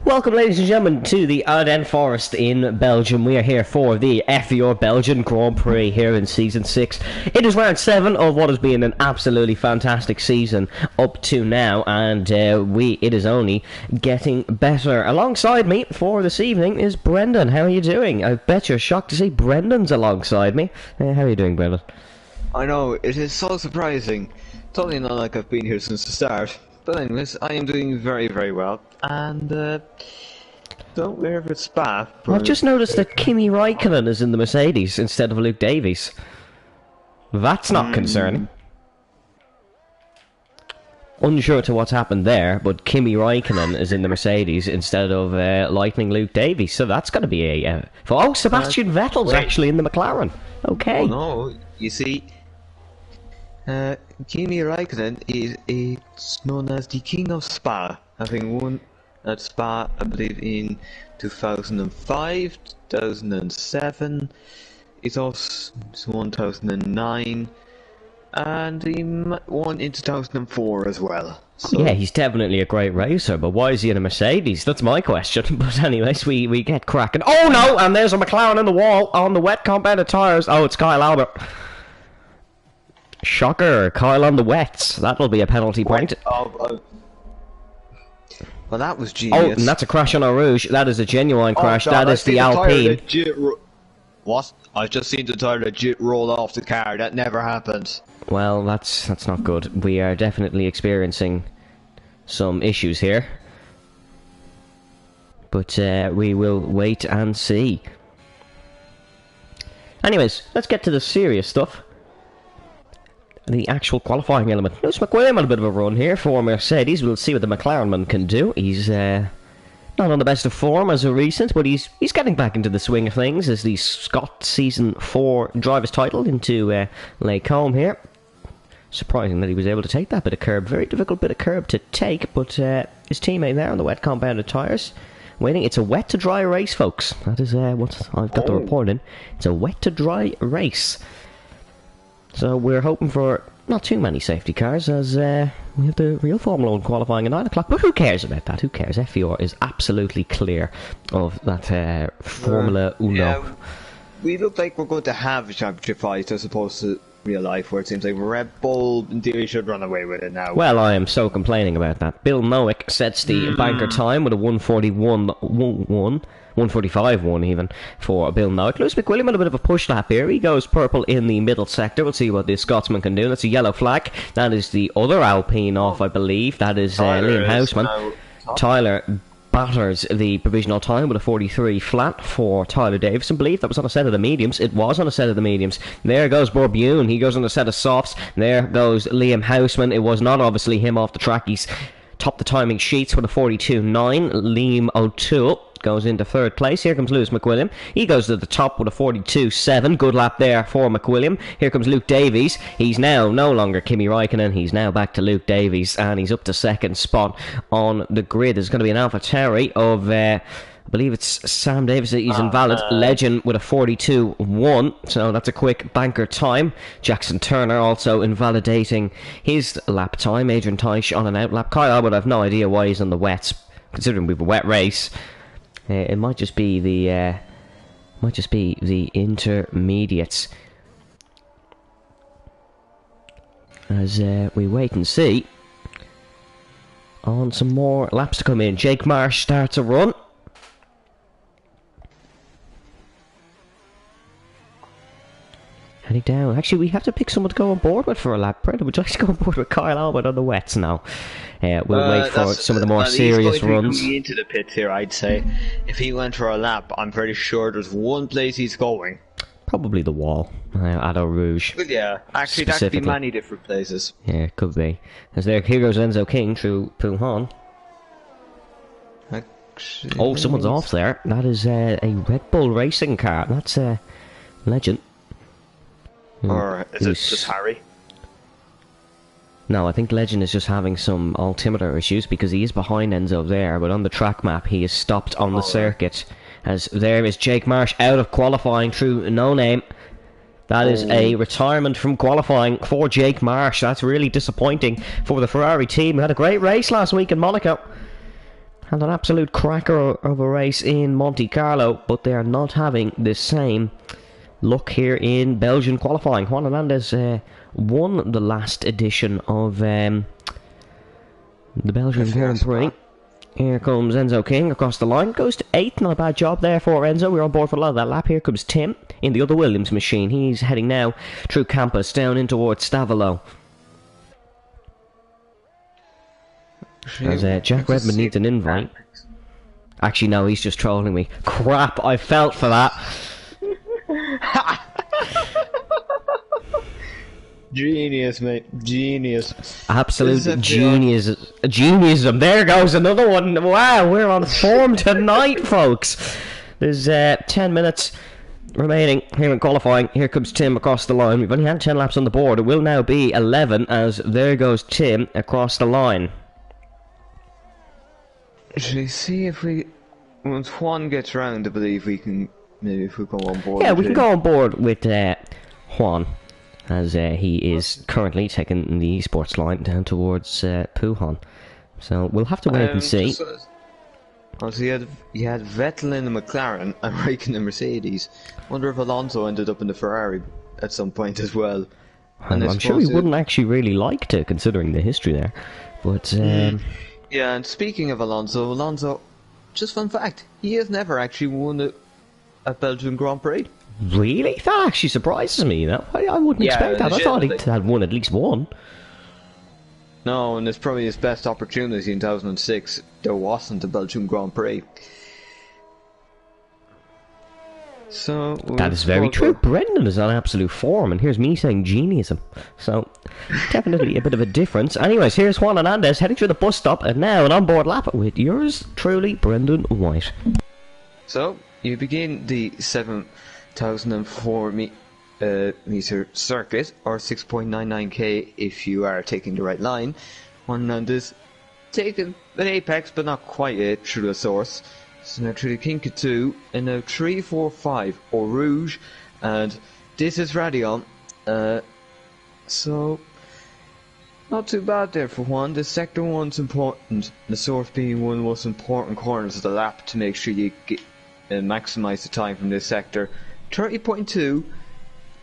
Welcome, ladies and gentlemen, to the Ardennes Forest in Belgium. We are here for the FVR Belgian Grand Prix here in Season 6. It is round 7 of what has been an absolutely fantastic season up to now, and it is only getting better. Alongside me for this evening is Brendan. How are you doing? I bet you're shocked to see Brendan's alongside me. How are you doing, Brendan? I know, it is so surprising. Totally not like I've been here since the start. But anyways, I am doing very, very well. And, don't worry if it's bad. I've just noticed that Kimi Raikkonen is in the Mercedes instead of Luke Davies. That's not concerning. Unsure to what's happened there, but Kimi Raikkonen is in the Mercedes instead of Lightning Luke Davies. So that's going to be a... Sebastian Vettel's actually in the McLaren. Okay. Oh no, you see... Kimi Raikkonen is known as the King of Spa, having won at Spa, I believe, in 2005, 2007, it's also won 2009, and he won in 2004 as well. So. Yeah, he's definitely a great racer, but why is he in a Mercedes? That's my question. But anyways, we get cracking. Oh no! And there's a McLaren in the wall on the wet compounded tyres. Oh, it's Kyle Albert. Shocker, Kyle on the wets. That'll be a penalty point. Well, that was genius. Oh, and that's a crash on our Rouge. That is a genuine crash. That is the Alpine. What? I've just seen the tyre legit roll off the car. That never happened. Well, that's not good. We are definitely experiencing some issues here. But we will wait and see. Anyways, let's get to the serious stuff. The actual qualifying element. Lewis McWilliam had a bit of a run here for Mercedes. We'll see what the McLaren man can do. He's not on the best of form as of recent, but he's getting back into the swing of things as the Scott Season 4 driver's title into Lake Combe here. Surprising that he was able to take that bit of curb. Very difficult bit of curb to take, but his teammate there on the wet compounded tyres. Waiting. It's a wet to dry race, folks. That is what I've got the report in. It's a wet to dry race. So we're hoping for not too many safety cars as we have the real Formula 1 qualifying at 9 o'clock. But who cares about that? Who cares? FVR is absolutely clear of that Formula 1. Yeah, we look like we're going to have a championship fight as opposed to real life where it seems like Red Bull in theory should run away with it now. Well, I am so complaining about that. Bill Nowick sets the banker time with a 1:45.1 even for Bill Nowick. Lewis McWilliam had a bit of a push lap here. He goes purple in the middle sector. We'll see what this Scotsman can do. That's a yellow flag. That is the other Alpine off, I believe. That is Liam Houseman. Tyler batters the provisional time with a 43 flat for Tyler Davison. I believe that was on a set of the mediums. It was on a set of the mediums. There goes Bourbion. He goes on a set of softs. There goes Liam Houseman. It was not obviously him off the track. He's topped the timing sheets with a 42.9. Liam O'Toole goes into third place. Here comes Lewis McWilliam. He goes to the top with a 42.7. Good lap there for McWilliam. Here comes Luke Davies. He's now no longer Kimi Raikkonen. He's now back to Luke Davies, and he's up to second spot on the grid. There's going to be an AlphaTauri of I believe it's Sam Davis. He's invalid. Legend with a 42.1. So that's a quick banker time. Jackson Turner also invalidating his lap time. Adrian Teich on an outlap. Kyle Albert, I have no idea why he's on the wets, considering we have a wet race. It might just be the intermediates as we wait and see on some more laps to come in. Jake Marsh starts a run. Heading down. Actually, we have to pick someone to go on board with for a lap. Brendan, would you like to go on board with Kyle Albert on the wets now? We'll wait for some of the more serious runs. He's going into the pits here, I'd say. If he went for a lap, I'm pretty sure there's one place he's going. Probably the wall at Eau Rouge. But yeah, actually that could be many different places. Yeah, it could be. As there, here goes Enzo King through Pulhan. Oh, someone's off there. That is a Red Bull racing car. That's a Legend. Or is it just Harry? No, I think Legend is just having some altimeter issues because he is behind Enzo there, but on the track map he is stopped on the circuit. As there is Jake Marsh out of qualifying through no name. That is a retirement from qualifying for Jake Marsh. That's really disappointing for the Ferrari team. We had a great race last week in Monaco. had an absolute cracker of a race in Monte Carlo, but they are not having the same luck here in Belgian qualifying. Juan Hernandez won the last edition of the Belgian Grand Prix. Here comes Enzo King across the line. Goes to 8th. Not a bad job there for Enzo. We're on board for a lot of that lap. Here comes Tim in the other Williams machine. He's heading now through Campus down in towards Stavolo. As Jack Redmond needs an invite. Actually, no, he's just trolling me. Crap, I felt for that. Genius, mate. Genius. Absolute genius. Geniusism. There goes another one. Wow, we're on form tonight, folks. There's 10 minutes remaining here in qualifying. Here comes Tim across the line. We've only had 10 laps on the board. It will now be 11 as there goes Tim across the line. Should we see if we... Once Juan gets round, I believe we can... Maybe if we go on board. Yeah, we can go on board with Juan, as he is currently taking the esports line down towards Puhan. So we'll have to wait and see. So you had Vettel in the McLaren and Raikkonen in the Mercedes. Wonder if Alonso ended up in the Ferrari at some point as well. I'm sure he wouldn't actually really like to, considering the history there. But yeah, and speaking of Alonso, just fun fact, he has never actually won a Belgian Grand Prix. Really? That actually surprises me. I wouldn't expect that. I thought he had won at least one. No, and it's probably his best opportunity in 2006. There wasn't a Belgian Grand Prix. So that is very true. Brendan is on absolute form, and here's me saying geniusism. So definitely a bit of a difference. Anyways, here's Juan Hernandez heading through the bus stop, and now an onboard lap with yours truly, Brendan White. So you begin the 7,004 meter circuit, or 6.99k if you are taking the right line. Juan Hernandez taking an apex, but not quite it, through the source. So now through the Kinka 2, and now 3, 4, 5, Eau Rouge, and this is Radion. So, not too bad there for Juan. The sector 1's important, the source being one of the most important corners of the lap to make sure you get, maximise the time from this sector. 30.2,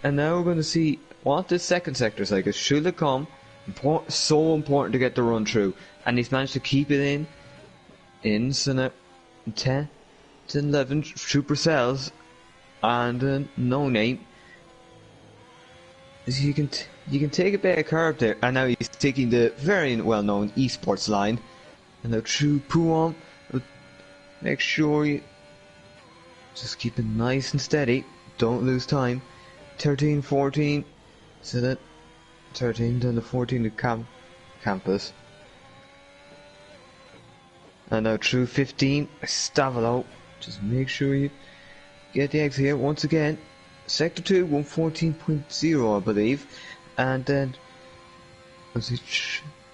and now we're going to see what this second sector is like. It should have come, so important to get the run through, and he's managed to keep it in, so now 10 to 11 supercells and no name. So you can take a bit of curve there, and now he's taking the very well known esports line, and now through Puon. Make sure you just keep it nice and steady, don't lose time. 13, 14, so that 13 down to 14 to campus. And now through 15, Stavolo. Just make sure you get the exit here once again. Sector 2, 114.0 I believe. And then,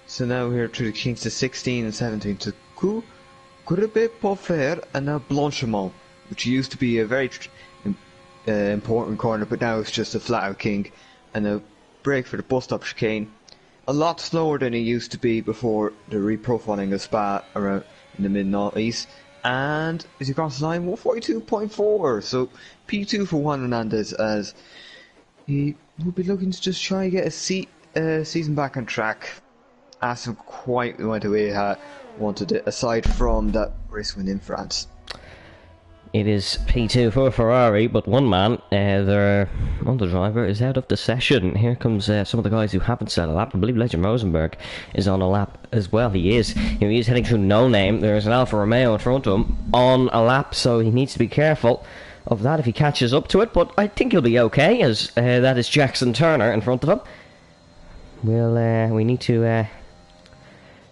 so now here through the Kings to 16 and 17 to Courbe Poffer and now Blanchemont, which used to be a very important corner, but now it's just a flat out king. And now brake for the bus stop chicane. A lot slower than it used to be before the reprofiling of Spa around in the mid-noughties, and as you cross the line, 142.4, so P2 for Juan Hernandez, as he will be looking to just try and get a season back on track. Hasn't quite went the way he wanted it, aside from that race win in France. It is P2 for Ferrari, but one man, their other driver, is out of the session. Here comes some of the guys who haven't set a lap. I believe Legend Rosenberg is on a lap as well. He is. He is heading through No Name. There's an Alfa Romeo in front of him on a lap, so he needs to be careful of that if he catches up to it. But I think he'll be okay, as that is Jackson Turner in front of him. We need to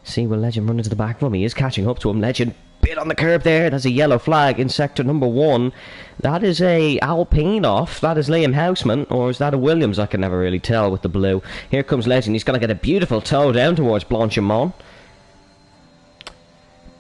see will Legend run into the back of him. He is catching up to him. Legend bit on the curb there. That's a yellow flag in sector number 1. That is a Alpine off. That is Liam Houseman, or is that a Williams? I can never really tell with the blue. Here comes Legend. He's going to get a beautiful toe down towards Blanchemont.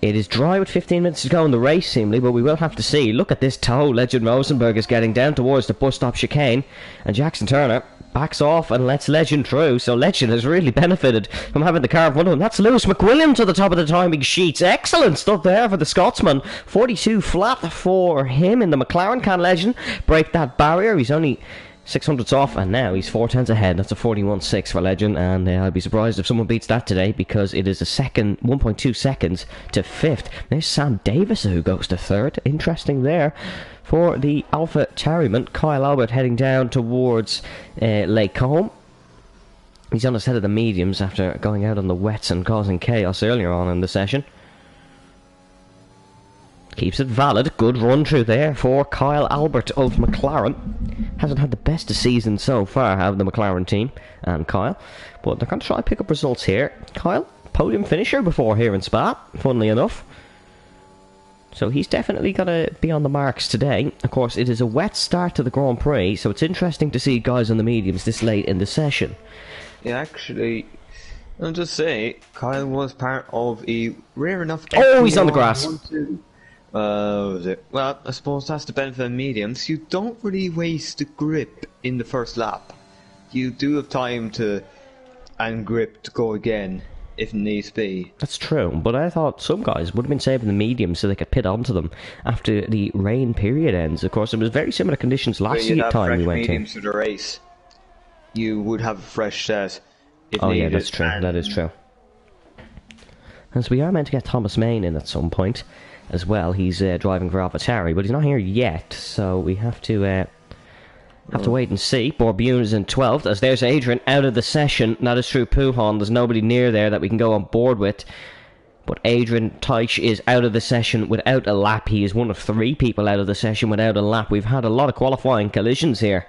It is dry with 15 minutes to go in the race, seemingly, but we will have to see. Look at this toe Legend Rosenberg is getting down towards the bus stop chicane, and Jackson Turner backs off and lets Legend through, so Legend has really benefited from having the car in front of him. That's Lewis McWilliam to the top of the timing sheets. Excellent stuff there for the Scotsman. 42 flat for him in the McLaren. Can Legend break that barrier? He's only 600s off, and now he's 4 tenths ahead. That's a 41.6 for Legend, and I'd be surprised if someone beats that today, because it is a second, 1.2 seconds to 5th. There's Sam Davis who goes to 3rd. Interesting there for the Alpha Tauriman. Kyle Albert heading down towards Lake Combe. He's on a set of the mediums after going out on the wets and causing chaos earlier on in the session. Keeps it valid. Good run through there for Kyle Albert of McLaren. Hasn't had the best of season so far, have the McLaren team and Kyle, but they're going to try and pick up results here. Kyle, podium finisher before here in Spa, funnily enough. So he's definitely going to be on the marks today. Of course, it is a wet start to the Grand Prix, so it's interesting to see guys on the mediums this late in the session. Yeah, actually, I'll just say, Kyle was part of a rare enough... Oh, he's on the grass. Well, I suppose that's the benefit of mediums. You don't really waste the grip in the first lap. You do have time and grip to go again if needs be. That's true, but I thought some guys would have been saving the mediums so they could pit onto them after the rain period ends. Of course, it was very similar conditions last time we went in. Mediums for the race. You would have a fresh set if needed. Yeah, that's true. That is true. As we are meant to get Thomas Main in at some point as well. He's driving for AlphaTauri, but he's not here yet, so we have to wait and see. Borbune is in 12th, as there's Adrian out of the session. That is through Puhan. There's nobody near there that we can go on board with. But Adrian Teich is out of the session without a lap. He is one of 3 people out of the session without a lap. We've had a lot of qualifying collisions here.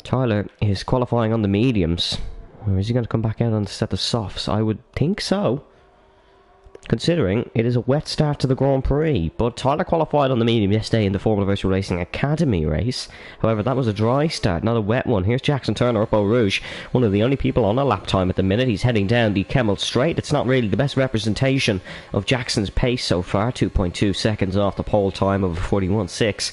Tyler is qualifying on the mediums. Or is he going to come back out on the set of softs? I would think so, considering it is a wet start to the Grand Prix. But Tyler qualified on the medium yesterday in the Formula Virtual Racing Academy race. However, that was a dry start, not a wet one. Here's Jackson Turner up Eau Rouge, one of the only people on a lap time at the minute. He's heading down the Kemmel Straight. It's not really the best representation of Jackson's pace so far. 2.2 seconds off the pole time of 41.6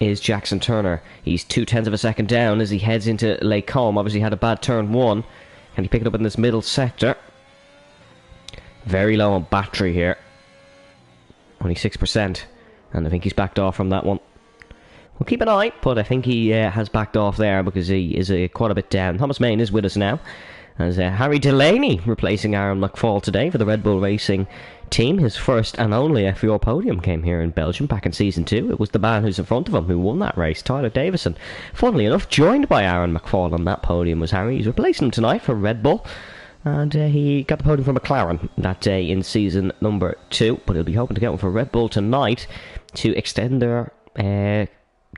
is Jackson Turner. He's 0.2 of a second down as he heads into Lake Combe. Obviously had a bad turn 1. Can he pick it up in this middle sector? Very low on battery here. Only 6%. And I think he's backed off from that one. We'll keep an eye, but I think he has backed off there because he is quite a bit down. Thomas Main is with us now, as Harry Delaney replacing Aaron McFall today for the Red Bull Racing team. His first and only FVR podium came here in Belgium back in Season 2. It was the man who's in front of him who won that race, Tyler Davison. Funnily enough, joined by Aaron McFall on that podium was Harry. He's replacing him tonight for Red Bull. And he got the podium for McLaren that day in season number 2. But he'll be hoping to get one for Red Bull tonight to extend their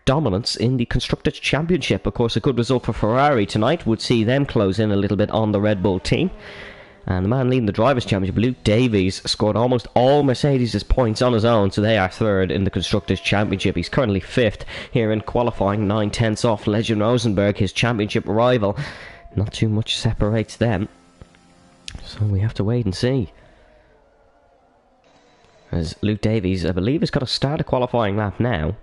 dominance in the Constructors' Championship. Of course, a good result for Ferrari tonight would see them close in a little bit on the Red Bull team. And the man leading the Drivers' Championship, Luke Davies, scored almost all Mercedes' points on his own, so they are 3rd in the Constructors' Championship. He's currently 5th here in qualifying, 9/10 off Legend Rosenberg, his championship rival. Not too much separates them, so we have to wait and see. As Luke Davies, I believe, has got to start a qualifying lap now,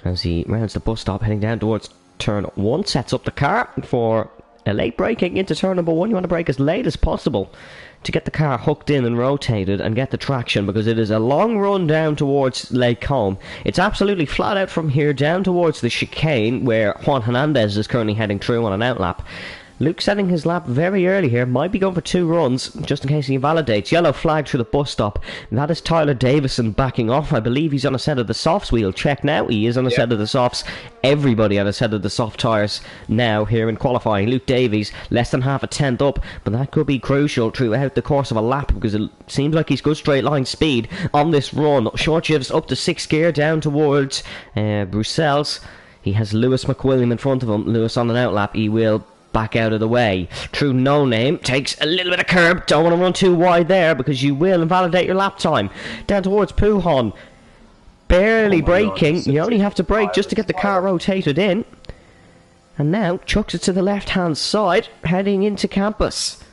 as he rounds the bus stop heading down towards turn 1, sets up the car for a late braking into turn number 1. You want to brake as late as possible to get the car hooked in and rotated and get the traction, because it is a long run down towards Lake Combe. It's absolutely flat out from here down towards the chicane where Juan Hernandez is currently heading through on an outlap. Luke setting his lap very early here. Might be going for 2 runs, just in case he invalidates. Yellow flag through the bus stop. That is Tyler Davison backing off. I believe he's on a set of the softs. We'll check now. He is on a set of the softs. Everybody on a set of the soft tyres now here in qualifying. Luke Davies, less than half a tenth up, but that could be crucial throughout the course of a lap, because it seems like he's good straight line speed on this run. Short shifts up to 6th gear down towards Bruxelles. He has Lewis McWilliam in front of him. Lewis on an outlap. He will back out of the way. True No Name takes a little bit of curb. Don't want to run too wide there, because you will invalidate your lap time. Down towards Puhan. Barely braking. You only have to brake just to get the car rotated in. And now chucks it to the left hand side, heading into campus.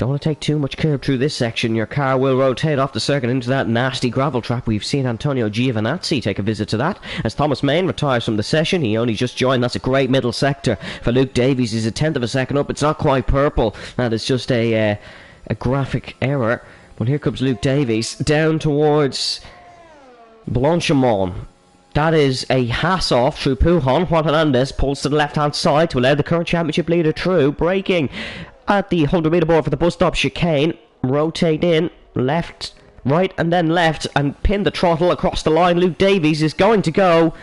Don't want to take too much curb through this section. Your car will rotate off the circuit into that nasty gravel trap. We've seen Antonio Giovinazzi take a visit to that. As Thomas Main retires from the session, he only just joined. That's a great middle sector for Luke Davies. He's a tenth of a second up. It's not quite purple. That is just a graphic error. But here comes Luke Davies down towards Blanchimont. That is a hass-off through Pujon. Juan Hernandez pulls to the left-hand side to allow the current championship leader through. Braking at the 100-metre board for the bus stop chicane. Rotate in, left, right, and then left, and pin the throttle across the line. Luke Davies is going to go.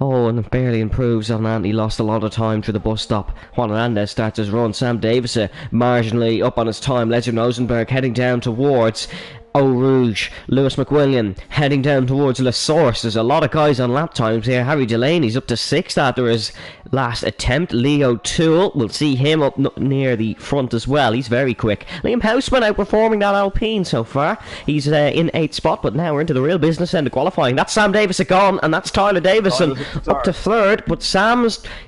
Oh, and it barely improves on that. He lost a lot of time through the bus stop. Juan Hernandez starts his run. Sam Davis marginally up on his time. Legend Rosenberg heading down towards Eau Rouge. Lewis McWilliam heading down towards La Source. There's a lot of guys on lap times here. Harry Delaney's up to 6th after his last attempt. Leo Toole, we'll see him up near the front as well. He's very quick. Liam Houseman outperforming that Alpine so far. He's in 8th spot, but now we're into the real business end of qualifying. That's Sam Davis gone, and that's Tyler Davison up to 3rd. But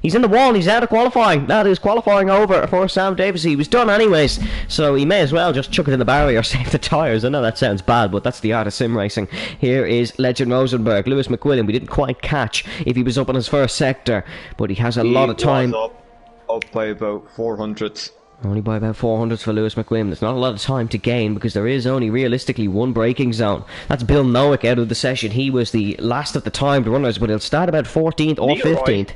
he's in the wall, he's out of qualifying. That is qualifying over for Sam Davis. He was done anyways, so he may as well just chuck it in the barrier or save the tyres. I know that sounds bad, but that's the art of sim racing. Here is Legend Rosenberg. Lewis McWilliam, we didn't quite catch if he was up on his first sector, but he has a lot of time. Up by about 400. Only by about 400 for Lewis McWilliam. There's not a lot of time to gain because there is only realistically one braking zone. That's Bill Nowick out of the session. He was the last of the timed runners, but he'll start about 14th or 15th.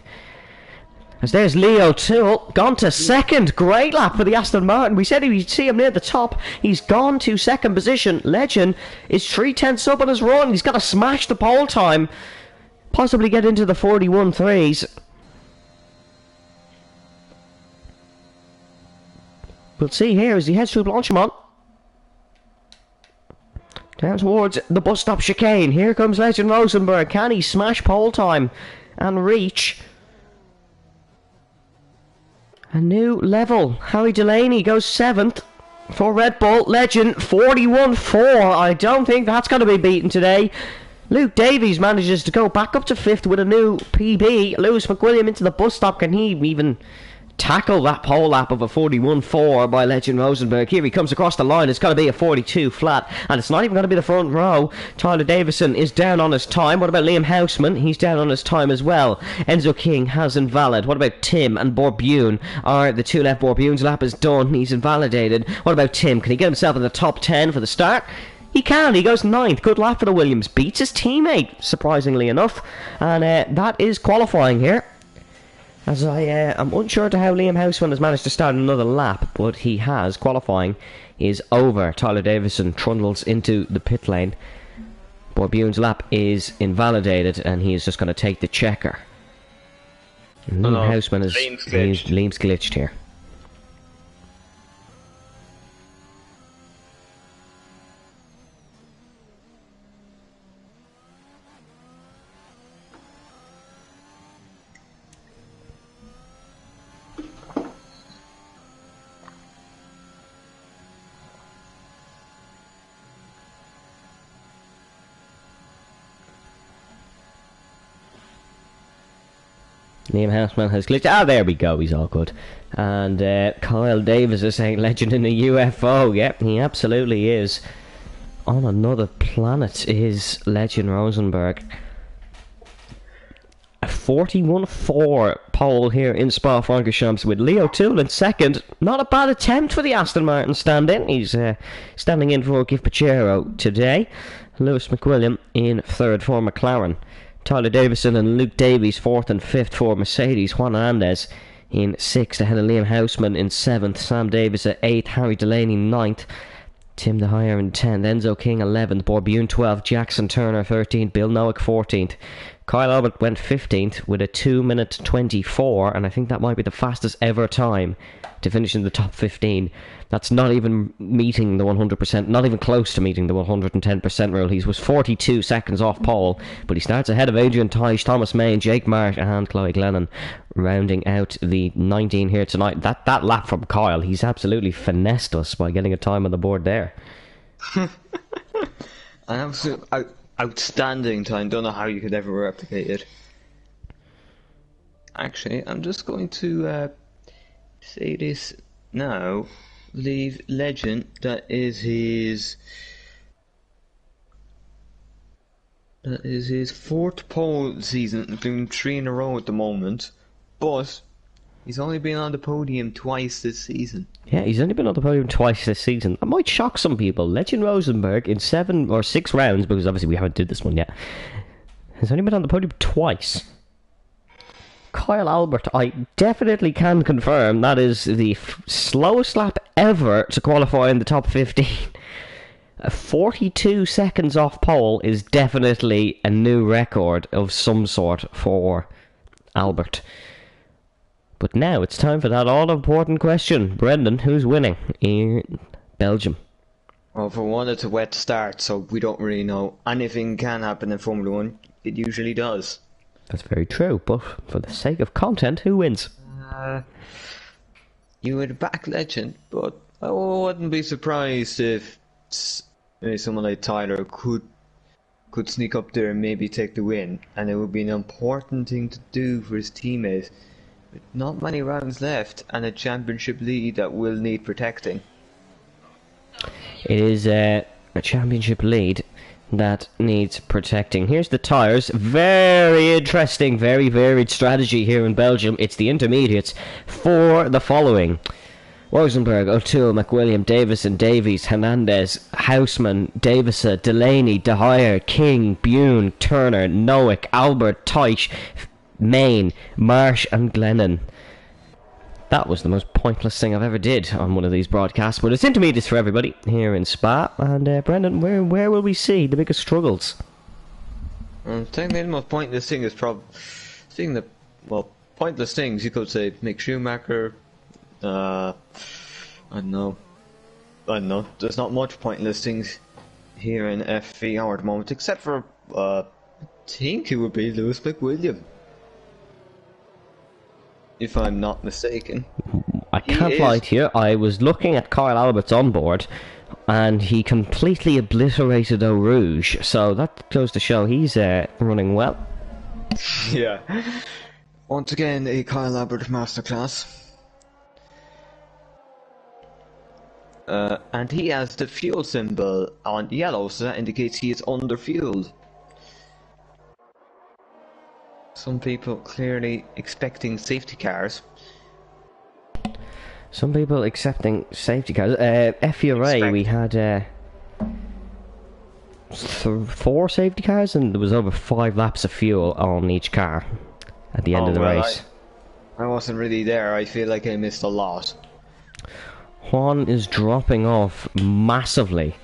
As there's Leo Toole, gone to 2nd. Great lap for the Aston Martin. We said we'd see him near the top. He's gone to 2nd position. Legend is 3/10 up on his run. He's got to smash the pole time. Possibly get into the 41.3s. We'll see here as he heads through Blanchimont. Down towards the bus stop chicane. Here comes Legend Rosenberg. Can he smash pole time and reach a new level? Harry Delaney goes 7th for Red Bull. Legend 41.4. I don't think that's going to be beaten today. Luke Davies manages to go back up to 5th with a new PB. Lewis McWilliam into the bus stop. Can he even tackle that pole lap of a 41.4 by Legend Rosenberg? Here he comes across the line. It's got to be a 42 flat, and it's not even going to be the front row. Tyler Davison is down on his time. What about Liam Houseman? He's down on his time as well. Enzo King has invalid. What about Tim and Borbune? The 2 left. Borbune's lap is done. He's invalidated. What about Tim? Can he get himself in the top 10 for the start? He can. He goes 9th. Good lap for the Williams. Beats his teammate, surprisingly enough. And that is qualifying here. As I'm unsure to how Liam Houseman has managed to start another lap, but he has. Qualifying is over. Tyler Davison trundles into the pit lane. Borbune's lap is invalidated, and he is just going to take the checker. Liam Houseman is Liam's glitched here. Liam Houseman has glitched. There we go. He's all good. And Kyle Davis is saying Legend in a UFO. Yep, he absolutely is. On another planet is Legend Rosenberg. A 41.4 pole here in Spa-Francorchamps with Leo Toole in 2nd. Not a bad attempt for the Aston Martin stand-in. He's standing in for Giff Pachero today. Lewis McWilliam in 3rd for McLaren. Tyler Davison and Luke Davies 4th and 5th for Mercedes. Juan Hernandez in 6th ahead of Liam Houseman in 7th. Sam Davis at 8th. Harry Delaney 9th. Tim DeHier in 10th. Enzo King 11th. Borbune 12th. Jackson Turner 13th. Bill Nowick 14th. Kyle Albert went 15th with a 2-minute 24, and I think that might be the fastest ever time to finish in the top 15. That's not even meeting the 100%, not even close to meeting the 110% rule. He was 42 seconds off pole, but he starts ahead of Adrian Teich, Thomas May, Jake Marsh and Chloe Glennon, rounding out the 19 here tonight. That lap from Kyle, he's absolutely finessed us by getting a time on the board there. An absolute outstanding time. Don't know how you could ever replicate it. Actually, I'm just going to say this now. believe, Legend. That is his fourth pole season, doing 3 in a row at the moment. But he's only been on the podium twice this season. Yeah, he's only been on the podium twice this season. That might shock some people. Legend Rosenberg, in 7 or 6 rounds, because obviously we haven't did this one yet, has only been on the podium twice. Kyle Albert, I definitely can confirm that is the slowest lap ever to qualify in the top 15. 42 seconds off pole is definitely a new record of some sort for Albert. But now it's time for that all-important question. Brendan, who's winning in Belgium? Well, for one, it's a wet start, so we don't really know. Anything can happen in Formula 1. It usually does. That's very true, but for the sake of content, who wins? You would back Legend, but I wouldn't be surprised if maybe someone like Tyler could sneak up there and maybe take the win, and it would be an important thing to do for his teammate. With not many rounds left and a championship lead that will need protecting. It is a championship lead that needs protecting. Here's the tyres. Very interesting, very varied strategy here in Belgium. It's the intermediates for the following: Rosenberg, O'Toole, McWilliam, Davison, Davies, Hernandez, Houseman, Davisa, Delaney, De Geer, King, Bune, Turner, Nowick, Albert, Teich, Main, Marsh and Glennon. That was the most pointless thing I've ever did on one of these broadcasts, but it's intermediates for everybody here in Spa. And Brendan, where will we see the biggest struggles? I think the most pointless thing is pointless things you could say. Mick Schumacher, I don't know. There's not much pointless things here in FVR at the moment, except for I think it would be Lewis McWilliam, if I'm not mistaken. I can't lie to you. I was looking at Kyle Albert's onboard, and he completely obliterated Eau Rouge. So that goes to show he's running well. Yeah. Once again, a Kyle Albert masterclass. And he has the fuel symbol on yellow, so that indicates he is under-fueled. Some people clearly expecting safety cars. Some people accepting safety cars. FVR, we had 4 safety cars, and there was over 5 laps of fuel on each car at the end of the race. I wasn't really there. I feel like I missed a lot. Juan is dropping off massively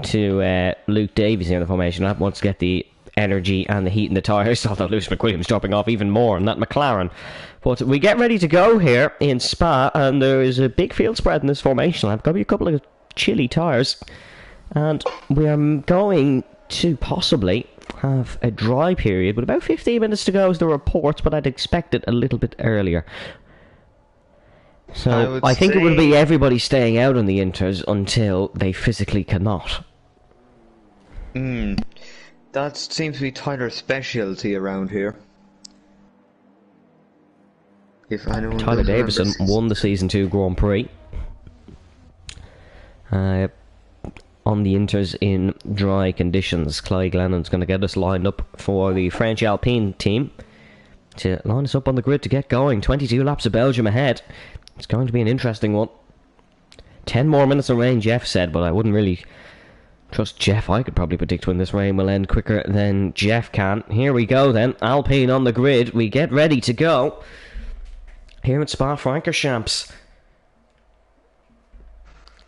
to Luke Davies in the formation. That wants to get the energy and the heat in the tyres, although Lewis McWilliam's dropping off even more in that McLaren. But we get ready to go here in Spa, and there is a big field spread in this formation. I've got a couple of chilly tyres, and we are going to possibly have a dry period with about 15 minutes to go as the reports, but I'd expect it a little bit earlier. So I think it will be everybody staying out on the inters until they physically cannot. That seems to be Tyler's specialty around here. If anyone Tyler Davison won the Season 2 Grand Prix on the inters in dry conditions. Clive Glennon's going to get us lined up for the French Alpine team to line us up on the grid to get going. 22 laps of Belgium ahead. It's going to be an interesting one. 10 more minutes of rain, Jeff said, but I wouldn't really trust Jeff. I could probably predict when this rain will end quicker than Jeff can. Here we go then. Alpine on the grid. We get ready to go here at Spa-Francorchamps.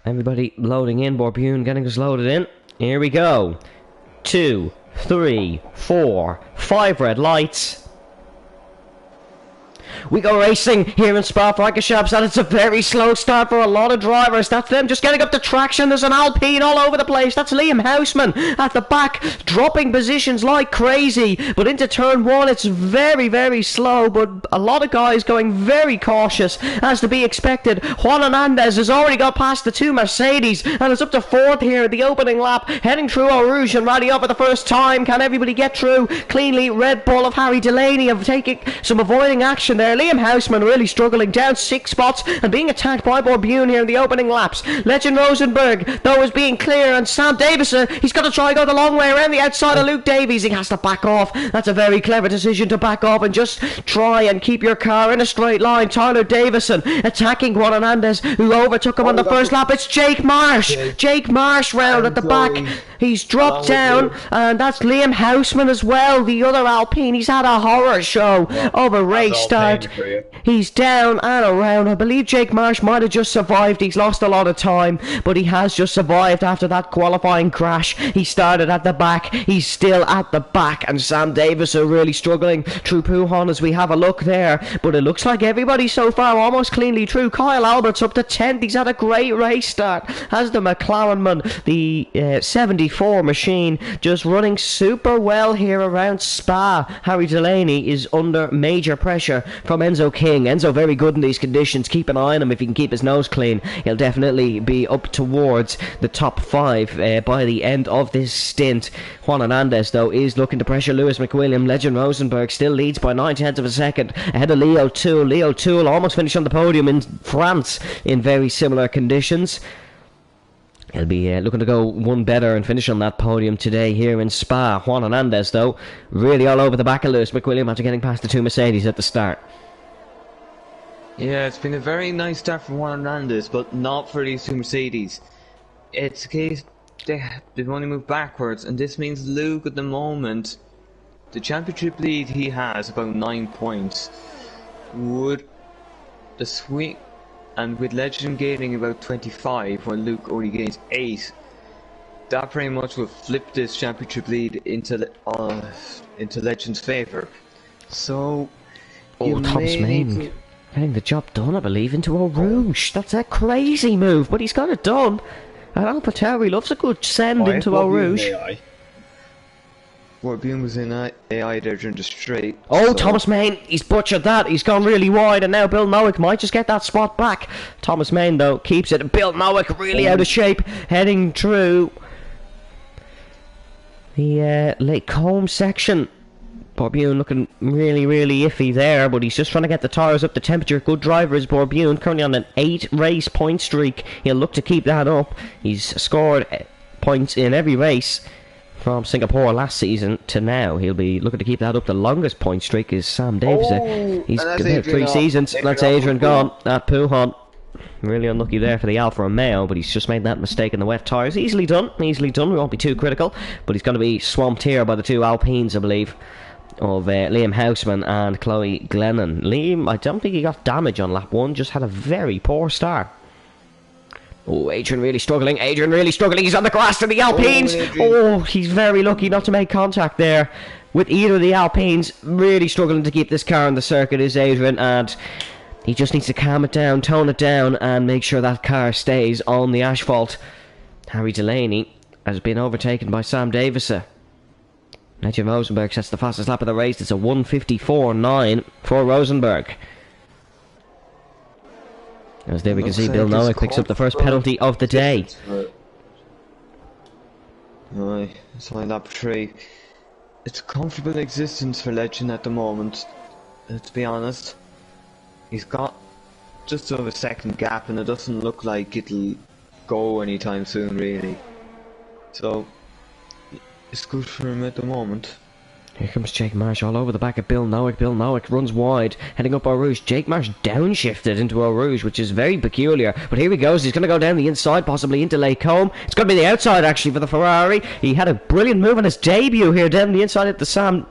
Everybody loading in. Borbune getting us loaded in. Here we go. 2, 3, 4, 5 red lights. We go racing here in Spa-Francorchamps, and it's a very slow start for a lot of drivers. That's them just getting up the traction. There's an Alpine all over the place. That's Liam Houseman at the back, dropping positions like crazy. But into turn 1, it's very, very slow, but a lot of guys going very cautious, as to be expected. Juan Hernandez has already got past the 2 Mercedes, and it's up to 4th here at the opening lap, heading through Eau Rouge and rally up for the first time. Can everybody get through cleanly? Red Bull of Harry Delaney of taking some avoiding action position there. Liam Houseman really struggling, down 6 spots and being attacked by Borbune here in the opening laps. Legend Rosenberg, though, is being clear, and Sam Davison, he's got to try and go the long way around the outside of Luke Davies. He has to back off. That's a very clever decision to back off and just try and keep your car in a straight line. Tyler Davison attacking Juan Hernandez, who overtook him on the first lap. It's Jake Marsh. Jake Marsh round at the back. He's dropped down, and that's Liam Houseman as well, the other Alpine. He's had a horror show of a race start. He's down and around. I believe Jake Marsh might have just survived. He's lost a lot of time, but he has just survived after that qualifying crash. He started at the back. He's still at the back, and Sam Davis are really struggling through Pujon as we have a look there. But it looks like everybody so far almost cleanly through. Kyle Albert's up to 10th. He's had a great race start. Has the McLaren man, the 74 machine, just running super well here around Spa. Harry Delaney is under major pressure from Enzo King. Enzo very good in these conditions. Keep an eye on him. If he can keep his nose clean, he'll definitely be up towards the top 5 by the end of this stint. Juan Hernandez, though, is looking to pressure Lewis McWilliam. Legend Rosenberg still leads by 9/10 of a second ahead of Leo Toole. Leo Toole almost finished on the podium in France in very similar conditions. He'll be looking to go one better and finish on that podium today here in Spa. Juan Hernandez, though, really all over the back of Lewis McWilliam after getting past the 2 Mercedes at the start. Yeah, it's been a very nice start for Juan Hernandez, but not for these 2 Mercedes. It's a case they've only moved backwards, and this means Luke at the moment, the championship lead he has, about 9 points, would the swing, and with Legend gaining about 25 while Luke only gains 8, that pretty much will flip this championship lead into Legend's favour. So Thomas Main getting the job done, I believe, into Eau Rouge. That's a crazy move, but he's got it done. And AlphaTauri loves a good send into Eau Rouge. Borbune was in AI there during the straight. Oh, so Thomas Main, he's butchered that. He's gone really wide, and now Bill Nowick might just get that spot back. Thomas Main, though, keeps it. Bill Nowick really out of shape, heading through the Lake Combe section. Borbune looking really, really iffy there, but he's just trying to get the tyres up to temperature. Good driver is Borbune, currently on an 8-race point streak. He'll look to keep that up. He's scored points in every race from Singapore last season to now. He'll be looking to keep that up. The longest point streak is Sam Davis. He's got 3 seasons. That's Adrian gone at Pujon. Really unlucky there for the Alfa Romeo, but he's just made that mistake in the wet tyres. Easily done, easily done. We won't be too critical, but he's going to be swamped here by the 2 Alpines, I believe, of Liam Houseman and Chloe Glennon. Liam, I don't think he got damage on lap 1, just had a very poor start. Oh, Adrian really struggling. Adrian really struggling. He's on the grass to the Alpines. Oh, he's very lucky not to make contact there with either of the Alpines. Really struggling to keep this car on the circuit is Adrian, and he just needs to calm it down, tone it down, and make sure that car stays on the asphalt. Harry Delaney has been overtaken by Sam Davison. Legend Rosenberg sets the fastest lap of the race. It's a 1:54.9 for Rosenberg. As there we can see Bill Nowick picks up the first penalty of the day. Aye, it's like lap 3. It's a comfortable existence for Legend at the moment, to be honest. He's got just over a second gap, and it doesn't look like it'll go anytime soon, really. So it's good for him at the moment. Here comes Jake Marsh all over the back of Bill Nowick. Bill Nowick runs wide, heading up Eau Rouge. Jake Marsh downshifted into Eau Rouge, which is very peculiar. But here he goes. He's going to go down the inside, possibly into Lake Combe. It's going to be the outside, actually, for the Ferrari. He had a brilliant move on his debut here, down the inside at the Sam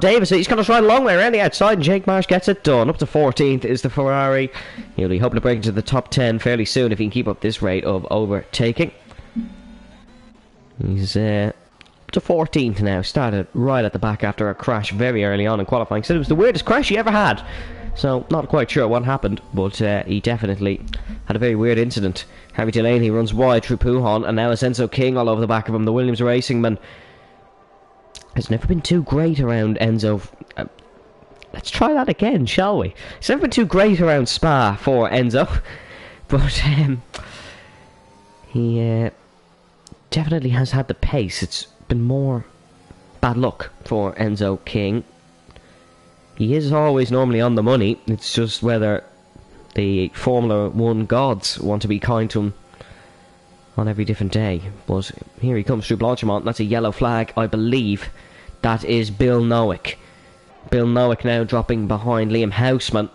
Davis. He's going to try a long way around the outside, and Jake Marsh gets it done. Up to 14th is the Ferrari. He'll be hoping to break into the top 10 fairly soon if he can keep up this rate of overtaking. He's to 14th now. Started right at the back after a crash very early on in qualifying. Said it was the weirdest crash he ever had. So, not quite sure what happened, but he definitely had a very weird incident. Harry Delaney runs wide through Pujon, and now it's Enzo King all over the back of him. The Williams Racing man has never been too great around Enzo. Let's try that again, shall we? It's never been too great around Spa for Enzo, but he definitely has had the pace. It's been more bad luck for Enzo King. he is always normally on the money. It's just whether the Formula 1 gods want to be kind to him on every different day. But here he comes through Blanchimont. That's a yellow flag, I believe. That is Bill Nowick. Bill Nowick now dropping behind Liam Houseman.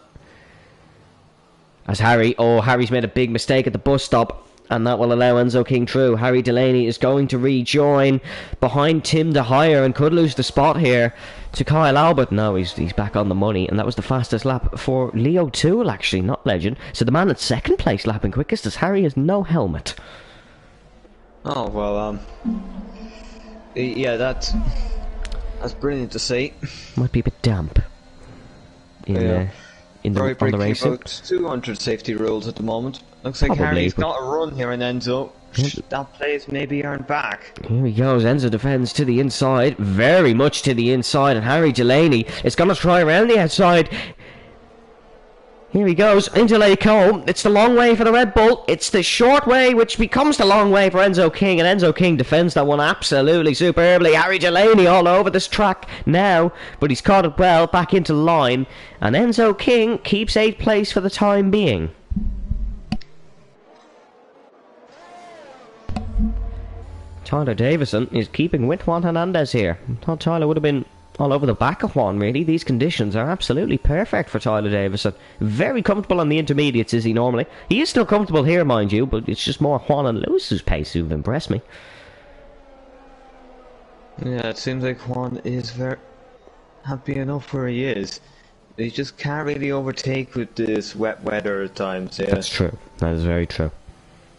As Harry's made a big mistake at the bus stop, and that will allow Enzo King through. Harry Delaney is going to rejoin behind Tim De Geyer and could lose the spot here to Kyle Albert. No, he's back on the money, and that was the fastest lap for Leo Toole, actually, not Legend. So the man at second place lapping quickest as Harry has no helmet. Oh, well, yeah, that's brilliant to see. Might be a bit damp on the racing. About 200 safety rules at the moment. Looks like Probably, Harry's got a run here in Enzo. That place may be earned back. Here he goes. Enzo defends to the inside, very much to the inside, and Harry Delaney is going to try around the outside. Here he goes into Lake Cole. It's the long way for the Red Bull. It's the short way, which becomes the long way for Enzo King, and Enzo King defends that one absolutely superbly. Harry Delaney all over this track now, but he's caught it well back into line, and Enzo King keeps 8th place for the time being. Tyler Davison is keeping with Juan Hernandez here. I thought Tyler would have been all over the back of Juan, really. These conditions are absolutely perfect for Tyler Davison. Very comfortable on the intermediates, is he normally? He is still comfortable here, mind you, but it's just more Juan and Lewis's pace who've impressed me. Yeah, it seems like Juan is very happy enough where he is. He just can't really overtake with this wet weather at times. Yeah. That's true. That is very true.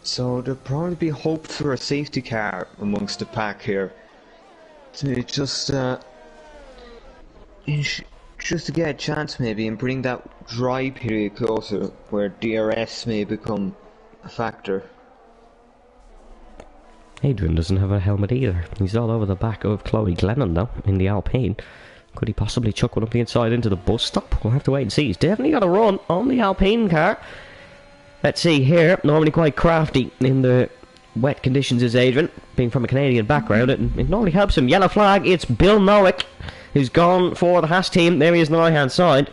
So there'll probably be hope for a safety car amongst the pack here. To just to get a chance maybe and bring that dry period closer where DRS may become a factor. Adrian doesn't have a helmet either. He's all over the back of Chloe Glennon though, in the Alpine. Could he possibly chuck one up the inside into the bus stop? We'll have to wait and see. He's definitely got a run on the Alpine car. Let's see here, normally quite crafty in the wet conditions is Adrian, being from a Canadian background, it normally helps him. Yellow flag, it's Bill Nowick, who's gone for the Haas team. There he is on the right hand side.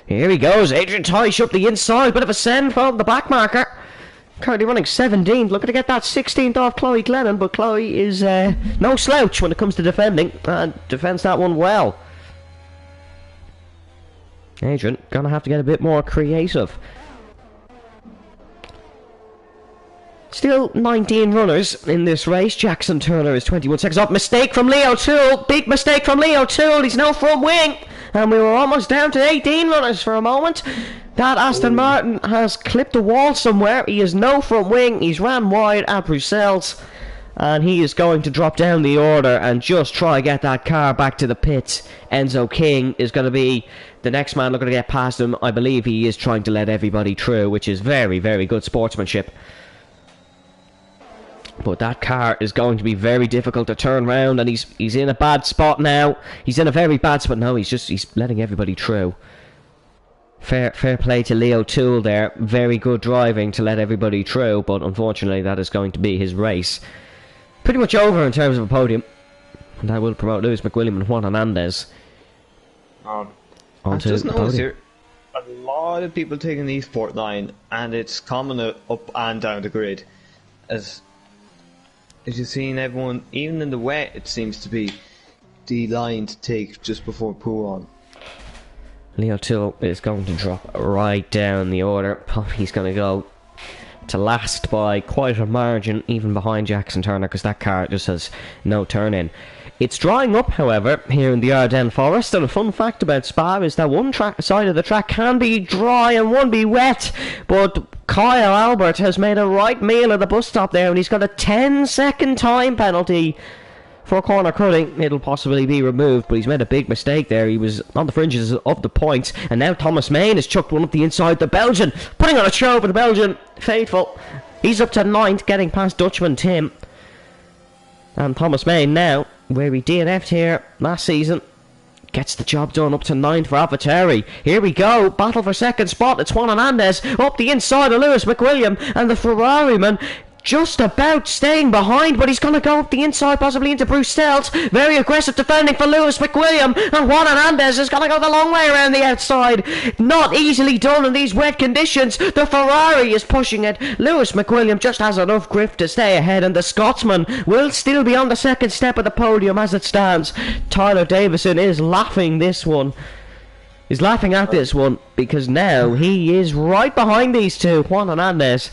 Here he goes, Adrian Teisch up the inside, bit of a send from the back marker. Currently running 17th, looking to get that 16th off Chloe Glennon, but Chloe is no slouch when it comes to defending, and defends that one well. Adrian, gonna have to get a bit more creative. Still 19 runners in this race. Jackson Turner is 21 seconds off. Mistake from Leo Toole. Big mistake from Leo Toole. He's now front wing. And we were almost down to 18 runners for a moment. That Aston Martin has clipped a wall somewhere. He is no front wing. He's ran wide at Bruxelles. And he is going to drop down the order and just try get that car back to the pits. Enzo King is going to be the next man looking to get past him. I believe he is trying to let everybody through, which is very, very good sportsmanship. But that car is going to be very difficult to turn round, and he's in a bad spot now. He's in a very bad spot. No, he's letting everybody through. Fair play to Leo Toole there. Very good driving to let everybody through, but unfortunately that is going to be his race. Pretty much over in terms of a podium. And that will promote Lewis McWilliam and Juan Hernandez. I've just noticed here a lot of people taking the Eastport line, and it's common up and down the grid. As you've seen, everyone, even in the wet, it seems to be the line to take just before pull on. Leo Toole is going to drop right down the order. He's going to go to last by quite a margin, even behind Jackson Turner, because that car just has no turn in. It's drying up, however, here in the Ardennes Forest, and a fun fact about Spa is that one side of the track can be dry and one be wet, but Kyle Albert has made a right meal of the bus stop there, and he's got a 10-second time penalty for corner cutting. It'll possibly be removed, but he's made a big mistake there. He was on the fringes of the points, and now Thomas Main has chucked one up the inside. The Belgian putting on a show, but the Belgian faithful. He's up to 9th, getting past Dutchman Tim. And Thomas Main now, where he DNF'd here last season, gets the job done up to 9th for AlphaTauri. Here we go, battle for second spot. It's Juan Hernandez up the inside of Lewis McWilliam, and the Ferrari man Just about staying behind, but he's going to go up the inside, possibly into Bruce Stelz. Very aggressive defending for Lewis McWilliam, and Juan Hernandez is going to go the long way around the outside. Not easily done in these wet conditions. The Ferrari is pushing it. Lewis McWilliam just has enough grip to stay ahead, and the Scotsman will still be on the second step of the podium as it stands. Tyler Davison is laughing this one. He's laughing at this one, because now he is right behind these two. Juan Hernandez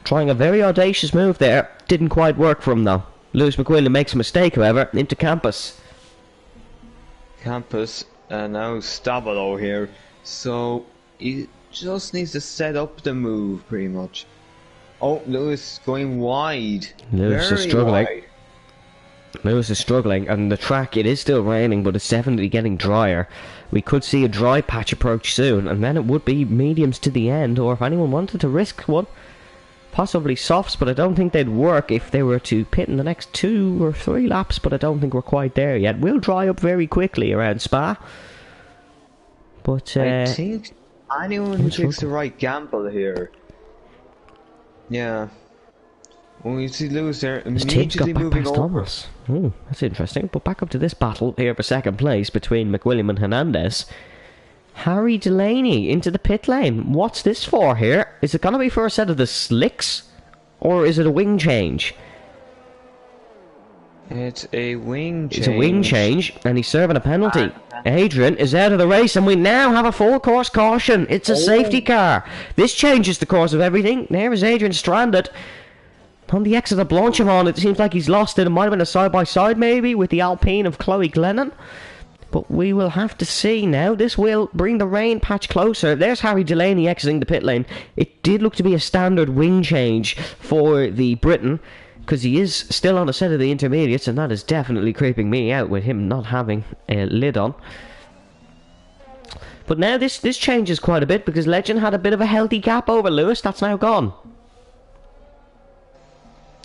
trying a very audacious move there. Didn't quite work for him though. Lewis McWilliam makes a mistake, however, into Campus. Campus, and now Stabilo here. So, he just needs to set up the move, pretty much. Oh, Lewis going wide. Lewis is struggling. Wide. Lewis is struggling, and the track, it is still raining, but it's definitely getting drier. We could see a dry patch approach soon, and then it would be mediums to the end, or if anyone wanted to risk one, possibly softs, but I don't think they'd work if they were to pit in the next 2 or 3 laps, but I don't think we're quite there yet. We'll dry up very quickly around Spa. But I think anyone who takes the right gamble here. Yeah. When we see Lewis there, immediately moving over. Oh, that's interesting. But back up to this battle here for second place between McWilliam and Hernandez. Harry Delaney into the pit lane. What's this for here? Is it going to be for a set of the slicks? Or is it a wing change? It's a wing change. It's a wing change, and he's serving a penalty. Adrian is out of the race, and we now have a full course caution. It's a safety car. This changes the course of everything. There is Adrian stranded on the exit of Blanchimont. It seems like he's lost it. It might have been a side-by-side maybe with the Alpine of Chloe Glennon. But we will have to see now. This will bring the rain patch closer. There's Harry Delaney exiting the pit lane. It did look to be a standard wing change for the Briton, because he is still on a set of the intermediates, and that is definitely creeping me out with him not having a lid on. But now this changes quite a bit, because Legend had a bit of a healthy gap over Lewis. That's now gone.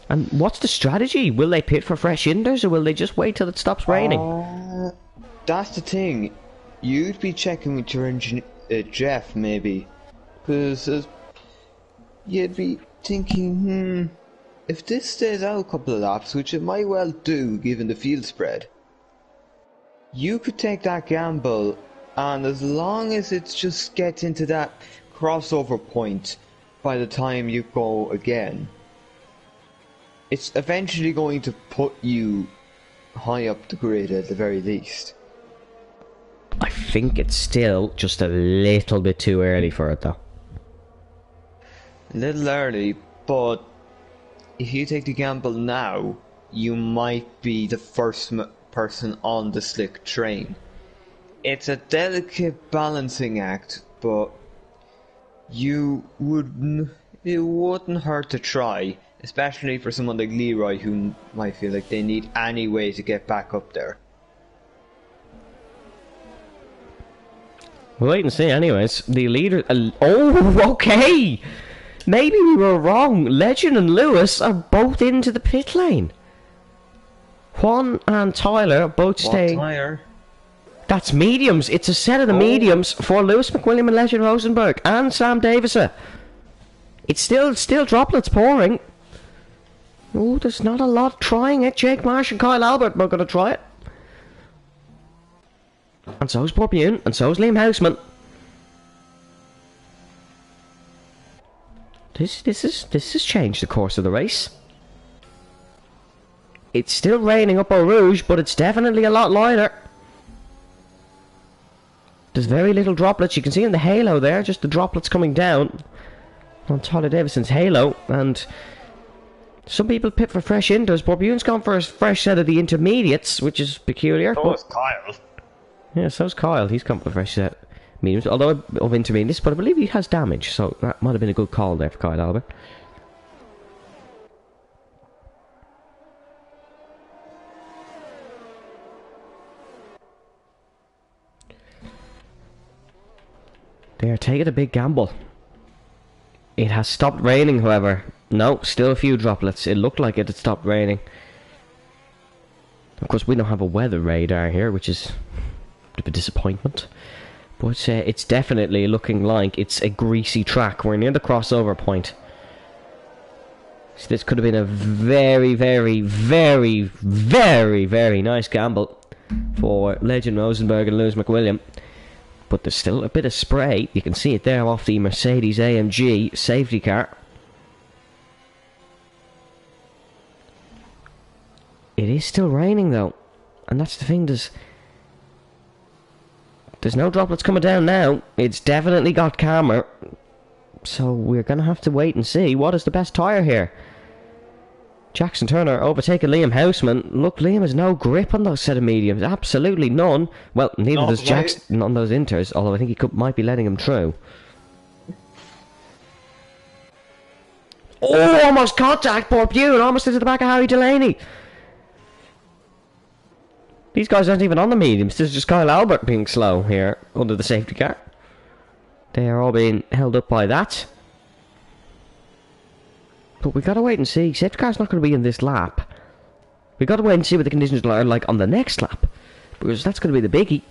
And what's the strategy? Will they pit for fresh inders, or will they just wait till it stops raining? That's the thing. You'd be checking with your engineer, Jeff, maybe. Because you'd be thinking, if this stays out a couple of laps, which it might well do given the field spread, you could take that gamble, and as long as it just gets into that crossover point by the time you go again, it's eventually going to put you high up the grid at the very least. I think it's still just a little bit too early for it though. A little early, but if you take the gamble now, you might be the first person on the slick train. It's a delicate balancing act, but it wouldn't hurt to try, especially for someone like Leroy who might feel like they need any way to get back up there. We'll wait and see anyways. The leader... oh, okay! Maybe we were wrong. Legend and Lewis are both into the pit lane. Juan and Tyler both staying... What tire? That's mediums. It's a set of the mediums for Lewis McWilliam and Legend Rosenberg and Sam Davison. It's still droplets pouring. Oh, there's not a lot trying it. Jake Marsh and Kyle Albert are going to try it. And so's Borbune, and so's Liam Houseman. This has changed the course of the race. It's still raining up Eau Rouge, but it's definitely a lot lighter. There's very little droplets. You can see in the halo there, just the droplets coming down on Tyler Davison's halo, and some people pit for fresh inders. Borbune's gone for a fresh set of the intermediates, which is peculiar. So is Kyle. Yeah, so's Kyle. He's come for a fresh set mediums, although of intermediates, but I believe he has damage, so that might have been a good call there for Kyle Albert. They are taking a big gamble. It has stopped raining, however. No, still a few droplets. It looked like it had stopped raining. Of course, we don't have a weather radar here, which is a bit of a disappointment. But it's definitely looking like it's a greasy track. We're near the crossover point. So this could have been a very, very, very, very, very nice gamble for Legend Rosenberg and Lewis McWilliam. But there's still a bit of spray. You can see it there off the Mercedes AMG safety car. It is still raining though. And that's the thing, there's no droplets coming down now. It's definitely got calmer. So we're going to have to wait and see. What is the best tyre here? Jackson Turner overtaking Liam Houseman. Look, Liam has no grip on those set of mediums. Absolutely none. Well, neither does Jackson on those inters, although I think he might be letting him through. Oh, almost contact, poor Bune. Almost into the back of Harry Delaney. These guys aren't even on the mediums. This is just Kyle Albert being slow here under the safety car. They are all being held up by that. But we gotta wait and see. Safety car's not going to be in this lap. We gotta wait and see what the conditions are like on the next lap, because that's going to be the biggie.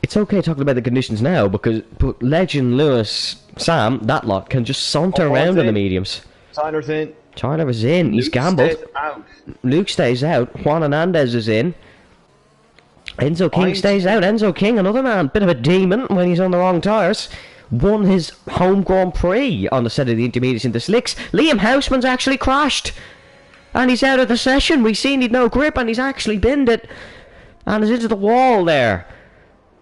It's okay talking about the conditions now, because Legend, Lewis, Sam, that lot can just saunter around in the mediums. Tyler's in. Tyler is in. He's gambled. Luke stays out. Juan Hernandez is in. Enzo King stays out. Enzo King, another man, bit of a demon when he's on the wrong tyres. Won his home Grand Prix on the set of the intermediates in the slicks. Liam Houseman's actually crashed. And he's out of the session. We've seen he'd no grip and he's actually binned it. And is into the wall there.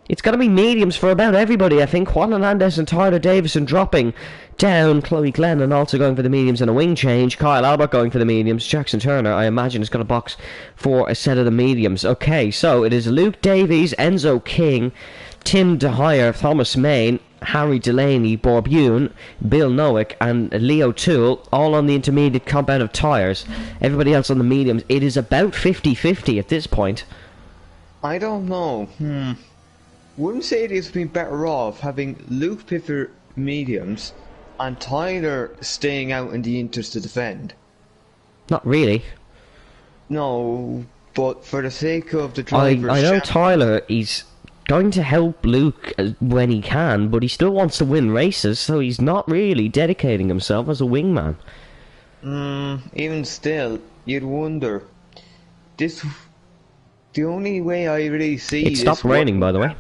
It's going to be mediums for about everybody, I think. Juan Hernandez and Tyler Davison dropping down. Chloe Glennon also going for the mediums and a wing change. Kyle Albert going for the mediums. Jackson Turner, I imagine, is going to box for a set of the mediums. Okay, so it is Luke Davies, Enzo King, Tim DeHire, Thomas Main, Harry Delaney, Bob Bune, Bill Nowick and Leo Toole, all on the intermediate compound of tyres. Everybody else on the mediums. It is about 50-50 at this point. I don't know. Wouldn't say it has been better off having Luke Piffer mediums and Tyler staying out in the inters to defend. Not really. No, but for the sake of the drivers... I know Tyler, he's going to help Luke when he can, but he still wants to win races, so he's not really dedicating himself as a wingman. Even still, you'd wonder. The only way I really see... It stopped raining, by the way.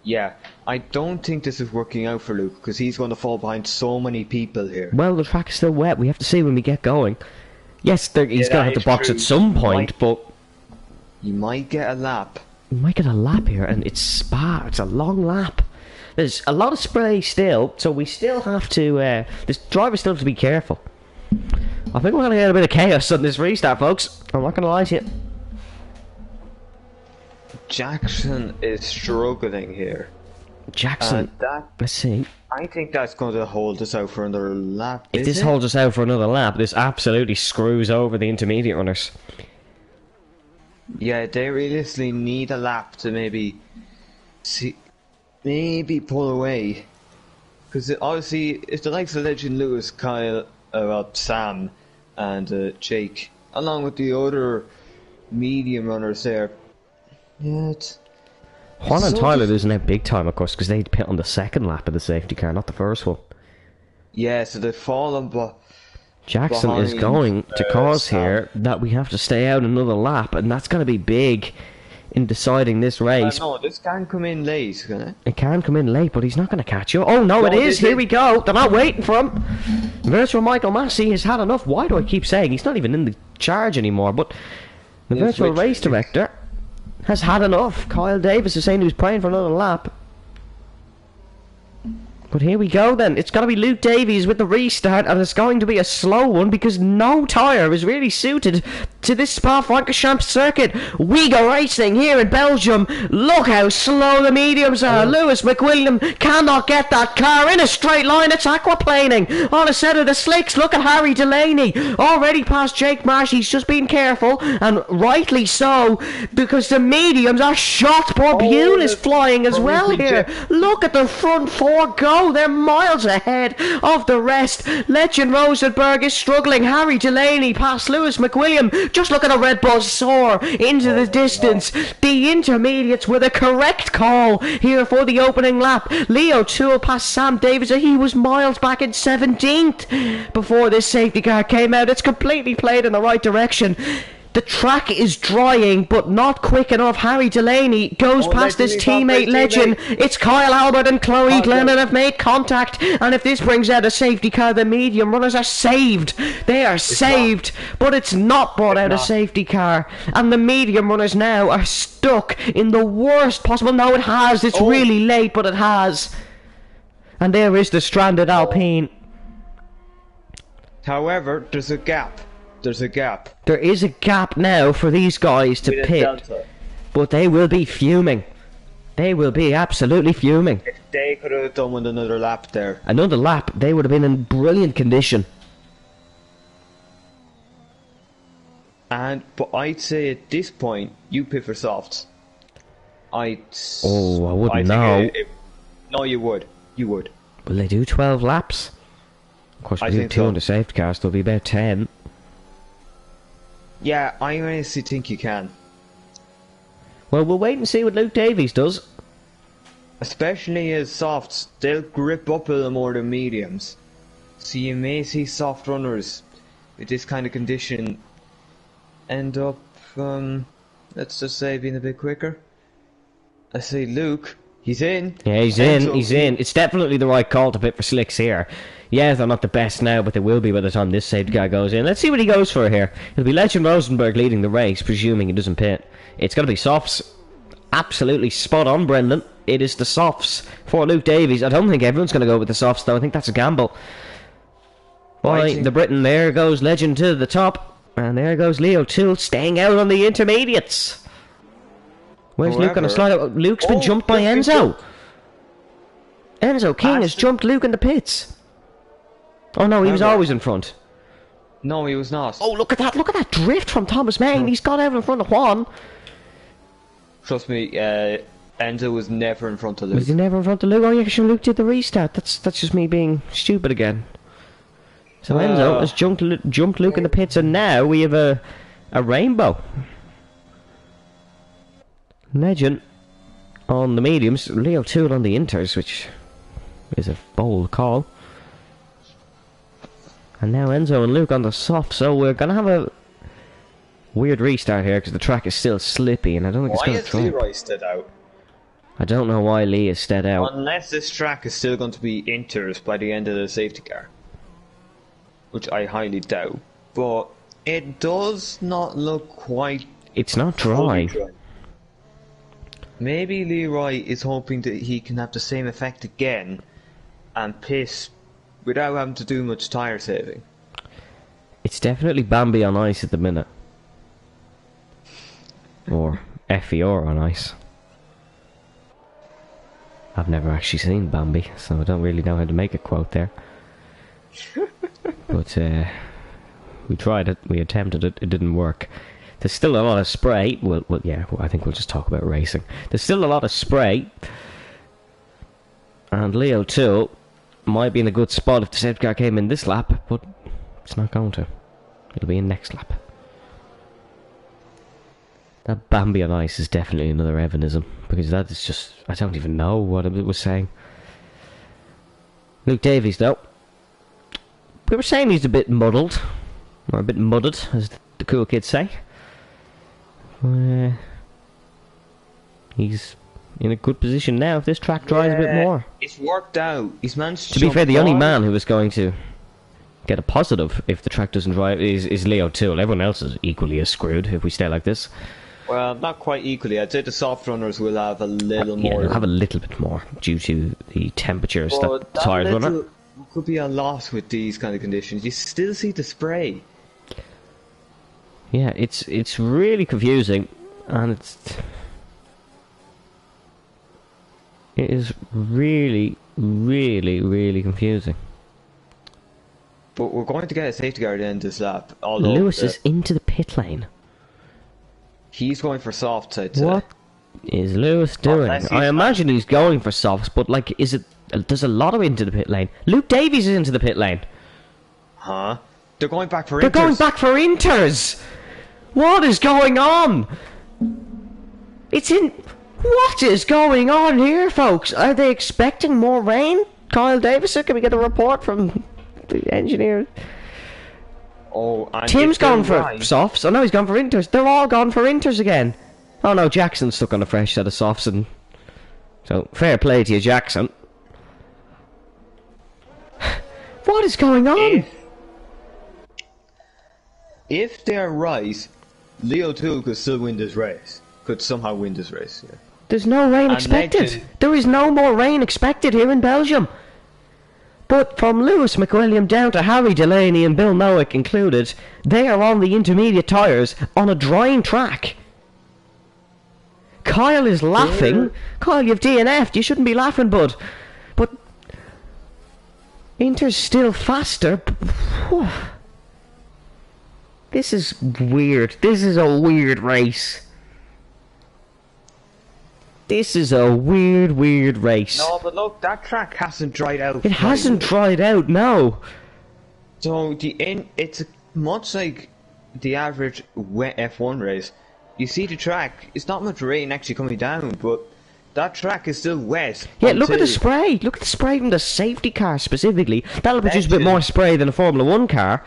Yeah, I don't think this is working out for Luke, because he's going to fall behind so many people here. Well, the track is still wet. We have to see when we get going. Yes, he's going to have to box at some point, but... You might get a lap. You might get a lap here, and it's Spa. It's a long lap. There's a lot of spray still, so we still have to... this driver still has to be careful. I think we're going to get a bit of chaos on this restart, folks. I'm not going to lie to you. Jackson is struggling here. Jackson, let's see. I think that's going to hold us out for another lap. If this holds us out for another lap, this absolutely screws over the intermediate runners. Yeah, they realistically need a lap to maybe pull away. Because obviously, if the likes of Legend Lewis, Kyle, Sam, and Jake, along with the other medium runners there, yeah, Juan and Tyler losing out big time, of course, because they pit on the second lap of the safety car, not the first one. Yeah, so they've fallen Jackson is going to cause here that we have to stay out another lap, and that's going to be big in deciding this race. No, this can come in late, can it? It can come in late, but he's not going to catch you. Oh, no, it is. Here we go. They're not waiting for him. Virtual Michael Massey has had enough. Why do I keep saying he's not even in the charge anymore? But the virtual race director has had enough. Kyle Davis is saying he was praying for another lap. But here we go then. It's going to be Luke Davies with the restart, and it's going to be a slow one because no tyre is really suited to this Spa-Francorchamps circuit. We go racing here in Belgium. Look how slow the mediums are. Lewis McWilliam cannot get that car in a straight line. It's aquaplaning on a set of the slicks. Look at Harry Delaney. Already past Jake Marsh. He's just being careful, and rightly so, because the mediums are shot. Poor Bune is flying as well here. Look at the front four go. They're miles ahead of the rest. Legend Rosenberg is struggling. Harry Delaney past Lewis McWilliam. Just look at the Red Bull soar into the distance. The intermediates were the correct call here for the opening lap. Leo Toole passed Sam Davies. He was miles back in 17th before this safety car came out. It's completely played in the right direction. The track is drying, but not quick enough. Harry Delaney goes past his teammate Legend. It's Kyle Albert and Chloe Glennon have made contact. And if this brings out a safety car, the medium runners are saved. They are saved, but it's not brought out a safety car. And the medium runners now are stuck in the worst possible... No, it has. It's really late, but it has. And there is the stranded Alpine. However, there's a gap. There's a gap. There is a gap now for these guys to pit, but they will be fuming. They will be absolutely fuming. If they could have done with another lap there. Another lap, they would have been in brilliant condition. But I'd say at this point, you pit for softs. I wouldn't know. No, you would. You would. Will they do 12 laps? Of course, we do 200 safety cars, so it'll be about 10. Yeah, I honestly think you can. Well, we'll wait and see what Luke Davies does. Especially as softs, they'll grip up a little more than mediums. So you may see soft runners with this kind of condition end up, let's just say, being a bit quicker. I say Luke, he's in. Yeah, he's in. It's definitely the right call to pit for slicks here. Yeah, they're not the best now, but they will be by the time this safety car goes in. Let's see what he goes for here. It'll be Legend Rosenberg leading the race, presuming he doesn't pit. It's going to be softs. Absolutely spot on, Brendan. It is the softs for Luke Davies. I don't think everyone's going to go with the softs, though. I think that's a gamble. Boy, the Briton, there goes Legend to the top. And there goes Leo Toole staying out on the intermediates. Where's Luke going to slide out? Luke's been jumped by Enzo. Enzo King has jumped Luke in the pits. Oh no, he was always in front. No, he was not. Oh, look at that drift from Thomas Main. He's got out in front of Juan. Trust me, Enzo was never in front of Luke. Was he never in front of Luke? Oh yeah, because Luke did the restart. That's just me being stupid again. So Enzo has jumped Luke in the pits, and now we have a rainbow. Legend on the mediums, Leo Toole on the inters, which is a bold call. And now Enzo and Luke on the soft, so we're going to have a weird restart here because the track is still slippy and I don't think it's going to try. Why is Leroy stood out? I don't know why Lee is stead out. Unless this track is still going to be inters by the end of the safety car. Which I highly doubt. But it does not look quite... It's not dry. Maybe Leroy is hoping that he can have the same effect again and piss without having to do much tyre saving. It's definitely Bambi on ice at the minute. Or FVR on ice. I've never actually seen Bambi, so I don't really know how to make a quote there. But we tried it, we attempted it, it didn't work. There's still a lot of spray. Well, yeah, I think we'll just talk about racing. There's still a lot of spray. And Leo Toole might be in a good spot if the safety car came in this lap, but it's not going to. It'll be in next lap. That Bambi on ice is definitely another Evanism, because that is just... I don't even know what it was saying. Luke Davies, though. We were saying he's a bit muddled. Or a bit mudded, as the cool kids say. He's in a good position now if this track dries a bit more. It's worked out. He's managed to be fair, the only man who is going to get a positive if the track doesn't dry is Leo Toole. Everyone else is equally as screwed if we stay like this. Well, not quite equally. I'd say the soft runners will have a little more. Yeah, they'll have a little bit more due to the temperatures that the tyres run at. Could be a loss with these kind of conditions. You still see the spray. Yeah, it's really confusing, and it is really, really, really confusing. But we're going to get a safety car at the end of this lap. Lewis is into the pit lane. He's going for softs, I'd say. What is Lewis doing? I imagine he's going for softs, but like, there's a lot of into the pit lane. Luke Davies is into the pit lane. Huh? They're going back for inters. They're going back for inters! What is going on? It's in... What is going on here, folks? Are they expecting more rain? Kyle Davison, can we get a report from the engineer? Oh, and Tim's gone for softs. Oh no, he's gone for inters. They're all gone for inters again. Oh no, Jackson's stuck on a fresh set of softs, and so fair play to you, Jackson. What is going on? If they're right, Leo 2 could still win this race. Could somehow win this race, yeah. There's no rain expected. There is no more rain expected here in Belgium. But from Lewis McWilliam down to Harry Delaney and Bill Nowick included, they are on the intermediate tyres on a drying track. Kyle is laughing. Kyle, you've DNF'd. You shouldn't be laughing, bud. But Inter's still faster. This is weird. This is a weird race. This is a weird race. No, but look, that track hasn't dried out. It hasn't dried out, no. So it's much like the average wet F1 race. You see the track, it's not much rain actually coming down, but that track is still wet. Yeah, look at the spray. Look at the spray from the safety car specifically. That'll produce a bit more spray than a Formula 1 car.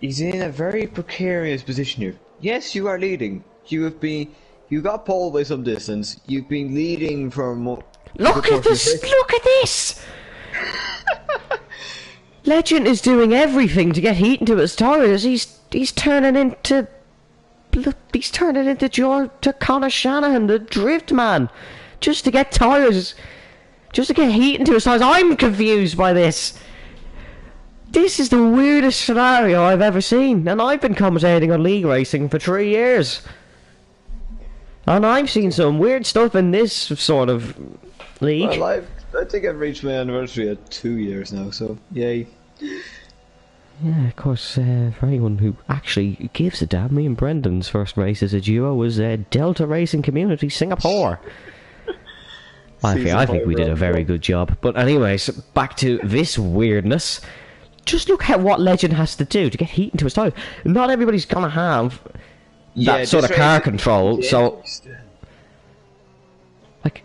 He's in a very precarious position here. Yes, you are leading. You got pole by some distance. You've been leading for Look at this! Look at this! Legend is doing everything to get heat into his tires. He's turning into Conor Shanahan, the drift man, just to get tires, just to get heat into his tires. I'm confused by this. This is the weirdest scenario I've ever seen, and I've been commentating on league racing for 3 years. And I've seen some weird stuff in this sort of league. Well, I think I've reached my anniversary at 2 years now, so yay. Yeah, of course, for anyone who actually gives a damn, me and Brendan's first race as a duo was Delta Racing Community Singapore. I think we did a very good job. But anyways, back to this weirdness. Just look at what Legend has to do to get heat into his tires. Not everybody's gonna have that sort of car control, so... Like...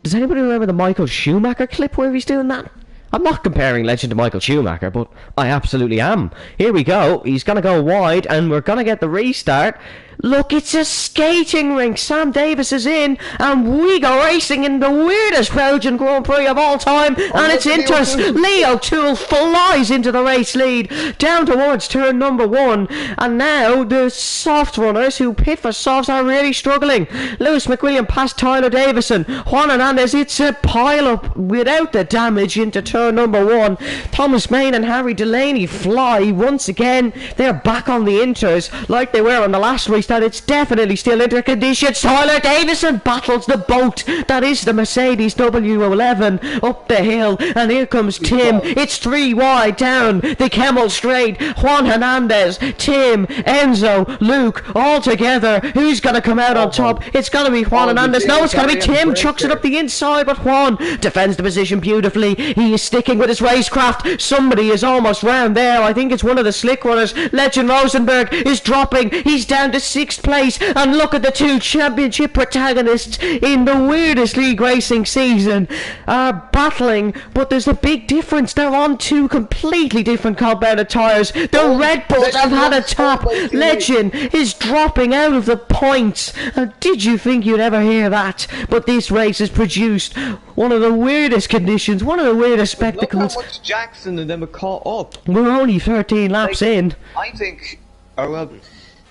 Does anybody remember the Michael Schumacher clip where he's doing that? I'm not comparing Legend to Michael Schumacher, but I absolutely am. Here we go. He's gonna go wide, and we're gonna get the restart. Look, it's a skating rink. Sam Davis is in, and we go racing in the weirdest Belgian Grand Prix of all time, and it's Inter's. Leo Toole flies into the race lead, down towards turn number 1, and now the soft runners who pit for softs are really struggling. Lewis McWilliam past Tyler Davison. Juan Hernandez, it's a pile-up without the damage into turn number 1. Thomas Main and Harry Delaney fly once again. They're back on the Inters like they were on the last race. That it's definitely still Inter conditions. Tyler Davison battles the boat that is the Mercedes W11 up the hill, and here comes Tim. It's 3 wide down the Kemmel Straight. Juan Hernandez, Tim, Enzo, Luke, all together. Who's gonna come out on top? It's gonna be Juan Hernandez. No, it's gonna be Tim. Chucks it up the inside, but Juan defends the position beautifully. He is sticking with his racecraft. Somebody is almost round there. I think it's one of the slick runners. Legend Rosenberg is dropping. He's down to 6th place, and look at the two championship protagonists in the weirdest league racing season are battling, but there's a big difference. They're on 2 completely different compounded tyres. The Red Bulls have had a tap. Legend is dropping out of the points. Did you think you'd ever hear that? But this race has produced one of the weirdest conditions, one of the weirdest spectacles. Look how much Jackson and them are caught up. We're only 13 laps in. I think,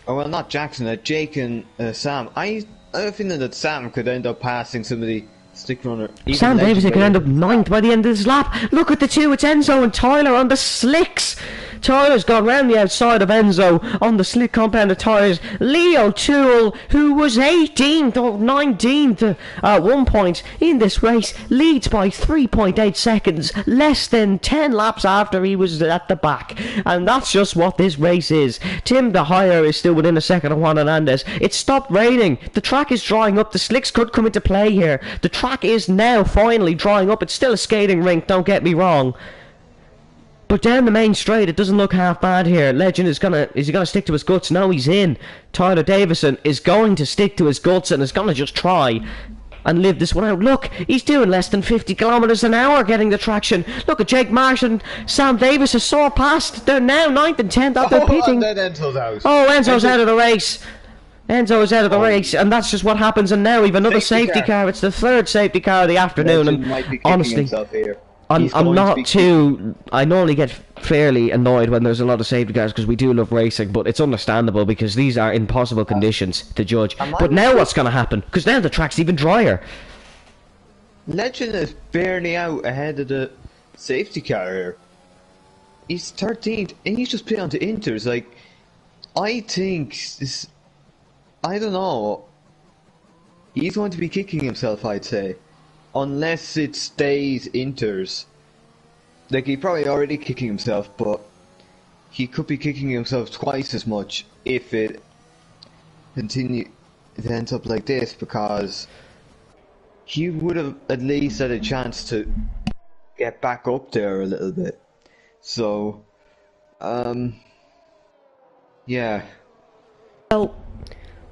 well, not Jackson, Jake and Sam. I have a feeling that Sam could end up passing some of the stick runner. Sam Davis could end up 9th by the end of this lap. Look at the two, it's Enzo and Tyler on the slicks. Tyler's gone round the outside of Enzo on the slick compounded tyres. Leo Toole, who was 18th or 19th at one point in this race, leads by 3.8 seconds, less than 10 laps after he was at the back. And that's just what this race is. Tim the Hire is still within a second of Juan Hernandez. It stopped raining. The track is drying up. The slicks could come into play here. The track is now finally drying up. It's still a skating rink, don't get me wrong. But down the main straight, it doesn't look half bad here. Legend is he gonna stick to his guts? No, he's in. Tyler Davison is going to stick to his guts and is gonna just try and live this one out. Look, he's doing less than 50 kilometers an hour getting the traction. Look at Jake Marsh and Sam Davis has soared past. They're now 9th and 10th after pitting. And then Enzo's out. Oh, Enzo's out of the race. Enzo is out of the race, and that's just what happens. And now we've another safety car. It's the 3rd safety car of the afternoon. And honestly, I'm not too. I normally get fairly annoyed when there's a lot of safety cars because we do love racing, but it's understandable because these are impossible conditions to judge. But now what's going to happen? Because now the track's even drier. Legend is barely out ahead of the safety car here. He's 13th, and he's just put onto Inters. Like, I think this. I don't know. He's going to be kicking himself, I'd say. Unless it stays Inters. Like, he's probably already kicking himself, but he could be kicking himself twice as much if it ends up like this, because he would have at least had a chance to get back up there a little bit. So, yeah. Well,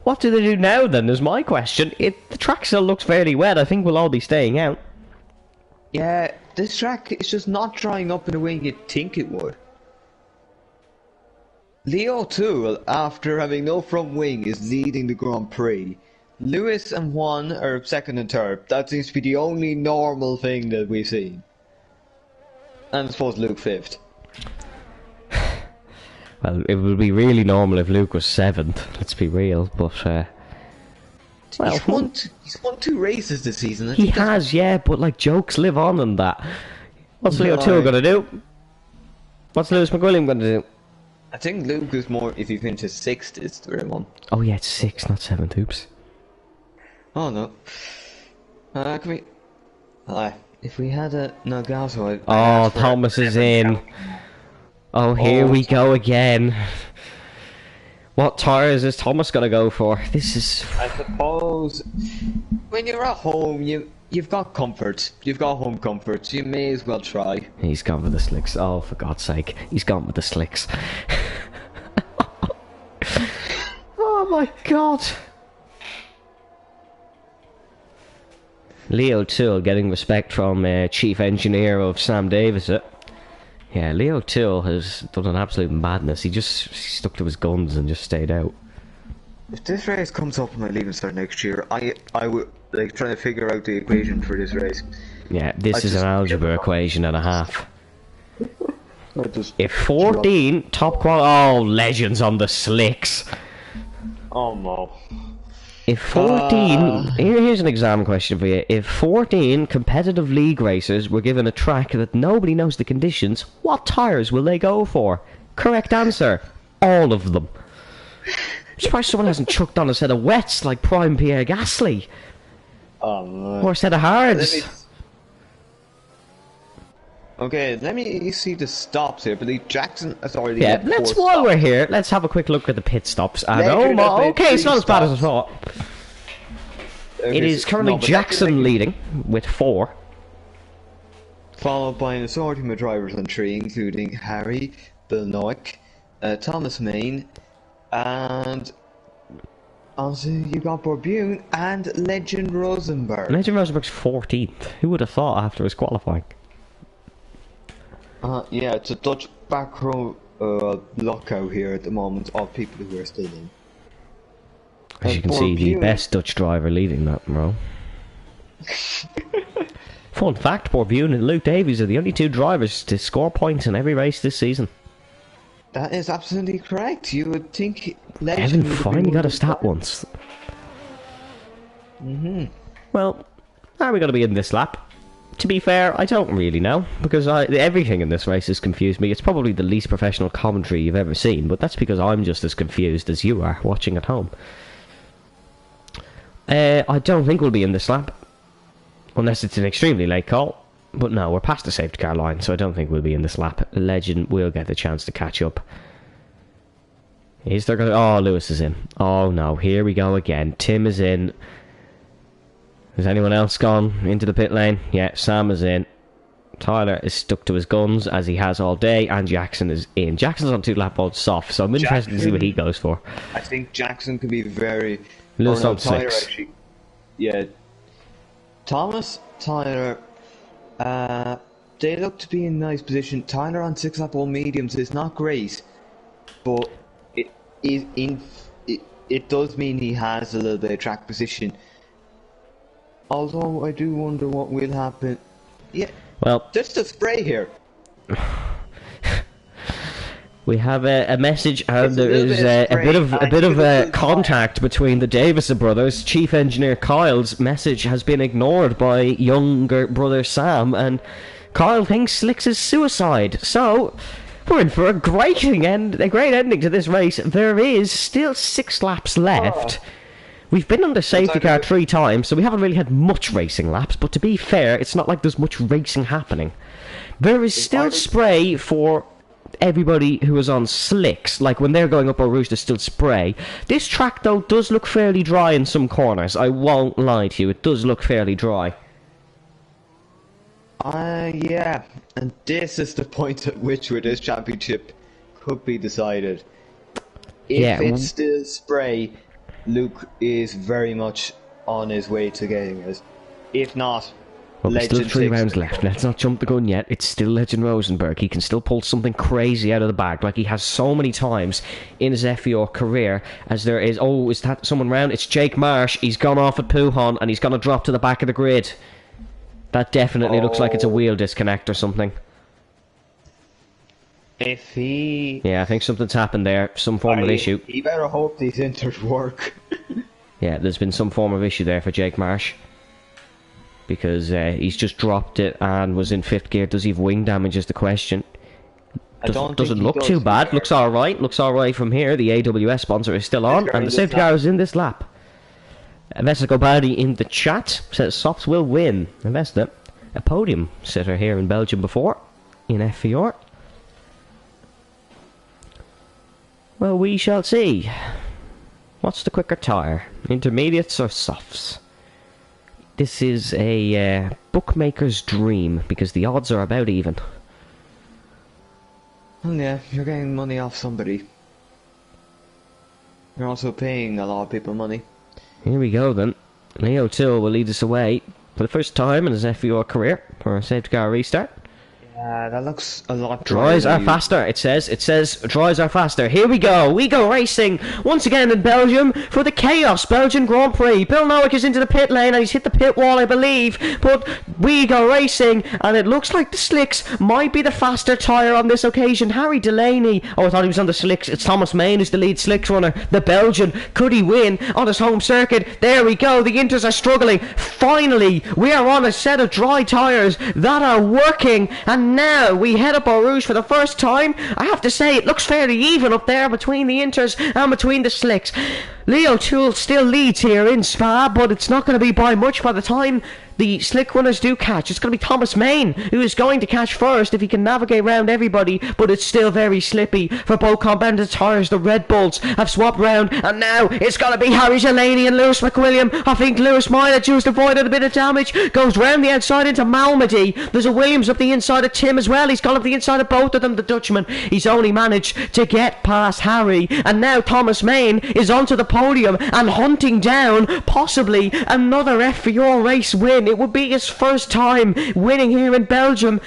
what do they do now then, is my question. The track still looks fairly wet. I think we'll all be staying out. Yeah, this track is just not drying up in the way you'd think it would. Leo Toole, after having no front wing, is leading the Grand Prix. Lewis and Juan are 2nd and 3rd. That seems to be the only normal thing that we've seen. And I suppose Luke 5th. Well, it would be really normal if Luke was 7th, let's be real, but, well, he's won 2 races this season. He has, yeah, but, like, jokes live on in that. What's Leo Toole gonna do? What's Lewis McWilliam gonna do? I think Luke is more, if he finishes 6th, is the right one. Oh, yeah, it's 6th, not 7th, oops. Oh, no. Can we... if we had a Nagato... Oh, Thomas is in. Oh, here we go again. What tyres is Thomas gonna go for? This is... I suppose when you're at home, you've got comfort. You've got home comfort. You may as well try. He's gone with the slicks. Oh, for God's sake. He's gone with the slicks. Oh my God. Leo Toole getting respect from Chief Engineer of Sam Davis. Yeah, Leo Toole has done an absolute madness. He stuck to his guns and just stayed out. If this race comes up in my leaving start next year, I would like trying to figure out the equation for this race. Yeah, this is an algebra equation and a half. If 14 top quality, oh, legends on the slicks. Oh no. If 14, here's an exam question for you. If 14 competitive league racers were given a track that nobody knows the conditions, what tyres will they go for? Correct answer, all of them. I'm surprised someone hasn't chucked on a set of wets like Prime Pierre Gasly. Oh no. Or a set of hards. Okay, let me see the stops here. I believe Jackson has already. Yeah, while we're here, let's have a quick look at the pit stops. And okay, it's not as bad as I thought. Okay, it is currently Jackson leading with 4. Followed by an assortment of drivers on 3, including Harry, Bill Noack, Thomas Main, and also you got Borbune and Legend Rosenberg. Legend Rosenberg's 14th. Who would have thought after his qualifying? Yeah, it's a Dutch back row lockout here at the moment of people who are still in. As you can see, the best Dutch driver leading that row. Fun fact, Borbune and Luke Davies are the only 2 drivers to score points in every race this season. That is absolutely correct. You would think Legend Evan finally got a stat once. Well, are we going to be in this lap? To be fair, I don't really know, because everything in this race has confused me. It's probably the least professional commentary you've ever seen, but that's because I'm just as confused as you are watching at home. I don't think we'll be in this lap, unless it's an extremely late call. But no, we're past the safety car line, so I don't think we'll be in this lap. Legend will get the chance to catch up. Is there gonna... Oh, Lewis is in. Oh no, here we go again. Tim is in. Has anyone else gone into the pit lane? Yeah, Sam is in. Tyler is stuck to his guns, as he has all day, and Jackson is in. Jackson's on 2 lap mode soft, so I'm interested to see what he goes for. I think Jackson could be very... Lewis on Tyler 6. actually... Yeah. Thomas, Tyler... they look to be in a nice position. Tyler on 6 lap all mediums is not great, but it does mean he has a little bit of track position. Although I do wonder what will happen. Yeah, Well, just a spray here. we have a message, and It's a there little is bit of a bit of spray. contact between the Davison brothers. Chief Engineer Kyle's message has been ignored by younger brother Sam, and Kyle thinks Slicks is suicide. So we're in for a great ending to this race. There is still 6 laps left. We've been under safety car 3 times, so we haven't really had much racing laps, but to be fair, it's not like there's much racing happening. There is still spray for everybody who is on slicks, like when they're going up Eau Rouge, there's still spray. This track, though, does look fairly dry in some corners. I won't lie to you, it does look fairly dry. Yeah, and this is the point at which where this championship could be decided. If it's still spray, Luke is very much on his way to getting it. If not, well, there's Legend still 3 takes rounds it. left. Let's not jump the gun yet. It's still Legend Rosenberg. He can still pull something crazy out of the bag, like he has so many times in his FVR career. As there is, oh, is that someone round? It's Jake Marsh. He's gone off at Pujon, and he's going to drop to the back of the grid. That definitely looks like it's a wheel disconnect or something. If he... Yeah, I think something's happened there. Some form of issue. He better hope these inters work. Yeah, there's been some form of issue there for Jake Marsh. Because he's just dropped it and was in 5th gear. Does he have wing damage is the question. Doesn't look too bad. Looks alright. Looks alright from here. The AWS sponsor is still on. And the safety car is in this lap. Vesta Gobadi in the chat says Sops will win. Vesta, a podium sitter here in Belgium before. In FVR. Well, we shall see. What's the quicker tyre? Intermediates or softs? This is a bookmaker's dream, because the odds are about even. Well, yeah, you're getting money off somebody. You're also paying a lot of people money. Here we go then. Leo Till will lead us away for the first time in his FVR career for a safety car restart. Yeah, that looks a lot Dries are faster, it says dries are faster. Here we go racing once again in Belgium for the Chaos Belgian Grand Prix. Bill Nowick is into the pit lane and he's hit the pit wall, I believe, but we go racing and it looks like the slicks might be the faster tyre on this occasion. Harry Delaney, oh, I thought he was on the slicks. It's Thomas Main who's the lead slicks runner, the Belgian. Could he win on his home circuit? There we go, the Inters are struggling. Finally, we are on a set of dry tyres that are working, and now we head up Eau Rouge for the first time. I have to say, it looks fairly even up there between the Inters and between the slicks. Leo Toole still leads here in Spa, but it's not going to be by much by the time the slick runners do catch. It's going to be Thomas Main who is going to catch first if he can navigate around everybody, but it's still very slippy for both compounded tyres. The Red Bulls have swapped round, and now it's going to be Harry Delaney and Lewis McWilliam. I think Lewis might have just avoided a bit of damage. Goes round the outside into Malmedy. There's a Williams up the inside of Tim as well. He's gone up the inside of both of them, the Dutchman. He's only managed to get past Harry, and now Thomas Main is onto the podium and hunting down possibly another FVR race win. It would be his first time winning here in Belgium.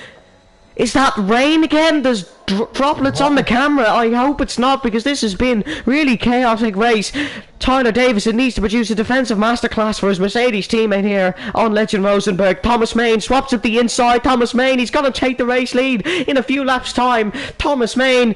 Is that rain again? There's droplets on the camera. I hope it's not, because this has been really chaotic race. Tyler Davison needs to produce a defensive masterclass for his Mercedes teammate here on Legend Rosenberg. Thomas Main swaps at the inside. Thomas Main, he's going to take the race lead in a few laps time. Thomas Main,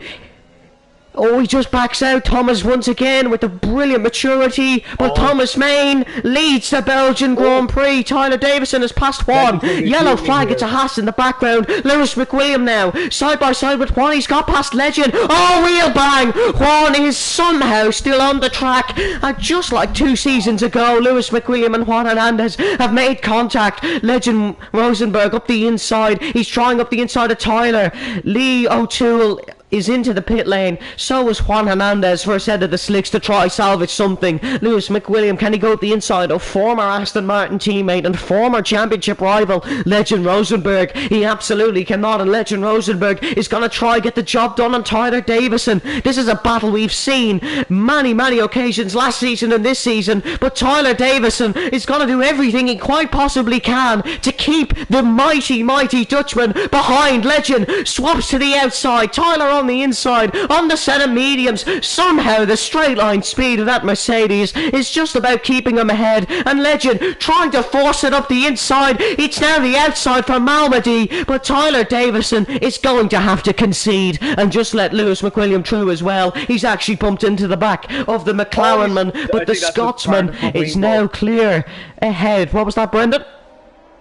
oh, he just backs out. Thomas once again with the brilliant maturity. But Thomas Main leads the Belgian Grand Prix. Tyler Davison has passed Juan. Yellow flag, it's a Haas in the background. Lewis McWilliam now, side by side with Juan. He's got past Legend. Oh, wheel bang! Juan is somehow still on the track. And just like 2 seasons ago, Lewis McWilliam and Juan Hernandez have made contact. Legend Rosenberg up the inside. He's trying up the inside of Tyler. Lee O'Toole is into the pit lane. So is Juan Hernandez for a set of the slicks to try salvage something. Lewis McWilliam, can he go to the inside of former Aston Martin teammate and former championship rival Legend Rosenberg? He absolutely cannot, and Legend Rosenberg is going to try get the job done on Tyler Davison. This is a battle we've seen many occasions last season and this season, but Tyler Davison is going to do everything he quite possibly can to keep the mighty Dutchman behind. Legend swaps to the outside, Tyler on the inside, on the set of mediums. Somehow the straight line speed of that Mercedes is just about keeping him ahead, and Legend trying to force it up the inside. It's now the outside for Malmedy, but Tyler Davison is going to have to concede and just let Lewis McWilliam through as well. He's actually bumped into the back of the McLaren man, but the Scotsman is now clear ahead. What was that, Brendan?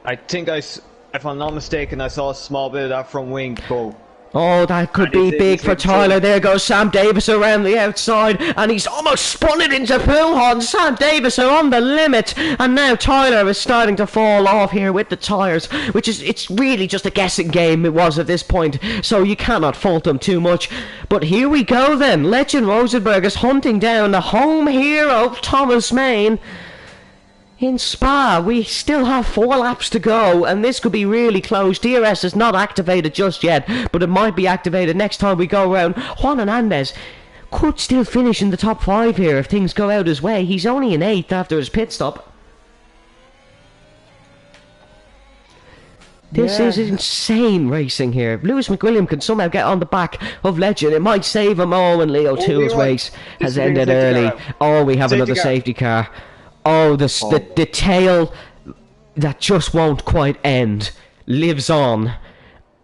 I think if I'm not mistaken, I saw a small bit of that from wing go. Oh, that could be big for Tyler. There goes Sam Davis around the outside, and he's almost spun it into Poohon. Sam Davis are on the limit, and now Tyler is starting to fall off here with the tyres, it's really just a guessing game it was at this point, so you cannot fault him too much. But here we go then. Legend Rosenberg is hunting down the home hero, Thomas Main. In Spa, we still have 4 laps to go, and this could be really close. DRS is not activated just yet, but it might be activated next time we go around. Juan Hernandez could still finish in the top 5 here if things go out his way. He's only in 8th after his pit stop. This is insane racing here. Lewis McWilliam can somehow get on the back of Legend. It might save him. Oh, and Leo Toole's race has ended early. Oh, we have another safety car. Oh, the tale that just won't quite end lives on.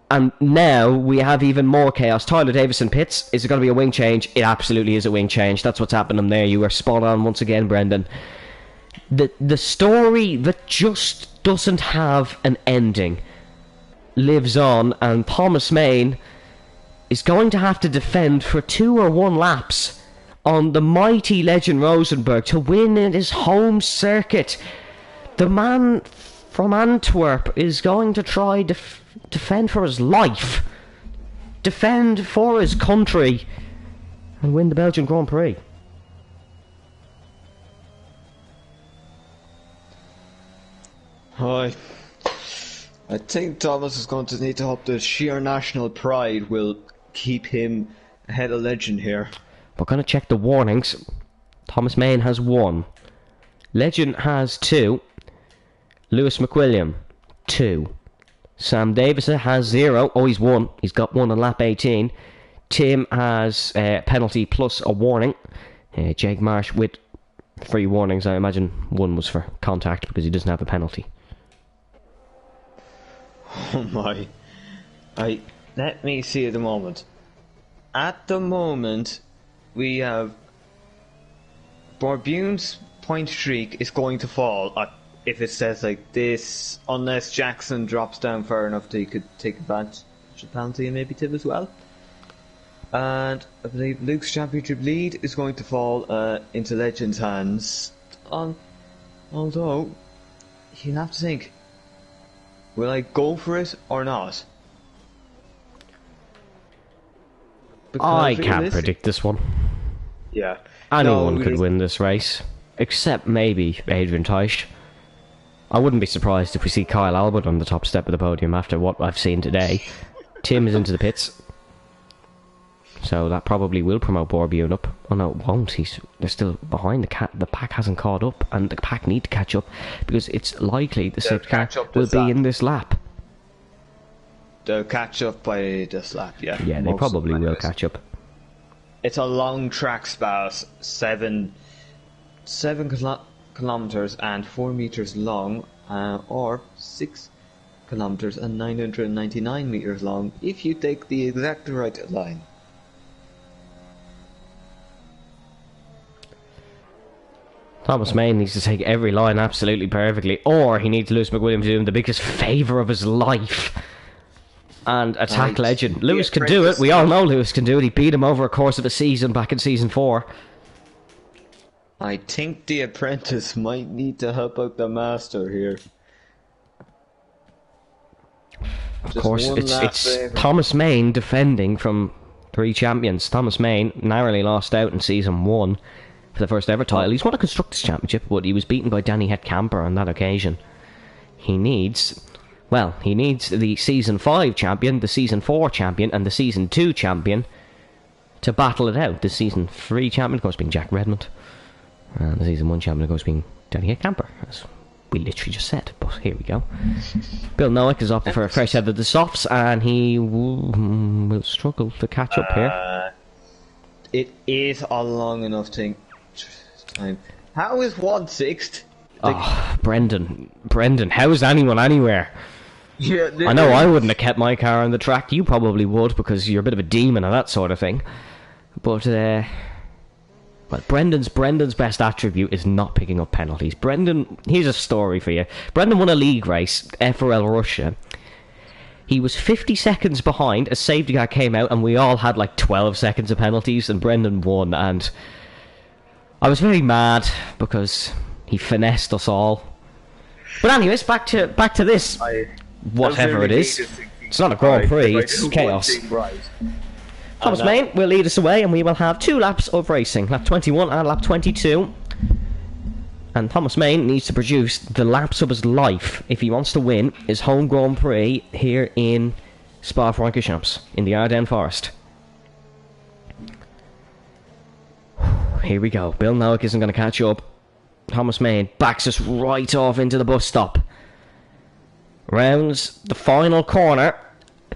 And now we have even more chaos. Tyler Davison pits. Is it going to be a wing change? It absolutely is a wing change. That's what's happening there. You are spot on once again, Brendan. The story that just doesn't have an ending lives on, and Thomas Main is going to have to defend for 2 or 1 laps on the mighty Legend Rosenberg to win in his home circuit. The man from Antwerp is going to try defend for his life, defend for his country, and win the Belgian Grand Prix. I think Thomas is going to need to hope that sheer national pride will keep him ahead of Legend here. We're going to check the warnings. Thomas Main has 1. Legend has 2. Lewis McWilliam, 2. Sam Davison has 0. Oh, he's 1. He's got 1 on lap 18. Tim has a penalty plus a warning. Jake Marsh with 3 warnings. I imagine 1 was for contact because he doesn't have a penalty. Oh my. Let me see at the moment. At the moment, we have Borbune's point streak is going to fall if it says like this, unless Jackson drops down far enough that he could take advantage of penalty and maybe tip as well. And I believe Luke's championship lead is going to fall into Legend's hands. Although, you have to think, will I go for it or not? I can't predict this one. Yeah. Anyone could win this race, except maybe Adrian Teisch. I wouldn't be surprised if we see Kyle Albert on the top step of the podium after what I've seen today. Tim is into the pits, so that probably will promote Borbune up. Oh no, it won't. They're still behind. The pack hasn't caught up, and the pack need to catch up because it's likely the safety car will be in this lap. They'll catch up by this lap, yeah. Yeah, they probably will catch up. It's a long track spat, 7 kilometers and 4 meters long, or 6 kilometers and 999 meters long if you take the exact right line. Thomas Main needs to take every line absolutely perfectly, or he needs Lewis McWilliam to do him the biggest favour of his life and attack Legend. Lewis can do it. We all know Lewis can do it. He beat him over a course of a season back in season 4. I think the apprentice might need to help out the master here. Of course, it's Thomas Main defending from 3 champions. Thomas Main narrowly lost out in Season 1 for the first ever title. He's won a Constructors' Championship, but he was beaten by Danny Camper on that occasion. He needs the Season 5 champion, the Season 4 champion, and the Season 2 champion to battle it out. The Season 3 champion, of course, being Jack Redmond. And the Season 1 champion, of course, being Danny Camper, as we literally just said. But here we go. Bill Nowick is opting for a fresh head of the softs, and he will struggle to catch up here. It is a long enough time. How is 1/6? Brendan, how is anyone anywhere? Yeah, I know I wouldn't have kept my car on the track. You probably would, because you're a bit of a demon and that sort of thing. But, well, Brendan's best attribute is not picking up penalties. Brendan, here's a story for you. Brendan won a league race, FVR Russia. He was 50 seconds behind, a safety car came out, and we all had like 12 seconds of penalties, and Brendan won, and I was very mad, because he finessed us all. But anyways, back to this. Whatever it is. It's not a Grand Prix, it's chaos. Thomas Main will lead us away, and we will have 2 laps of racing, lap 21 and lap 22. And Thomas Main needs to produce the laps of his life if he wants to win his home Grand Prix here in Spa-Francorchamps, in the Ardennes Forest. Here we go. Bill Nowick isn't going to catch up. Thomas Main backs us right off into the bus stop. Rounds the final corner.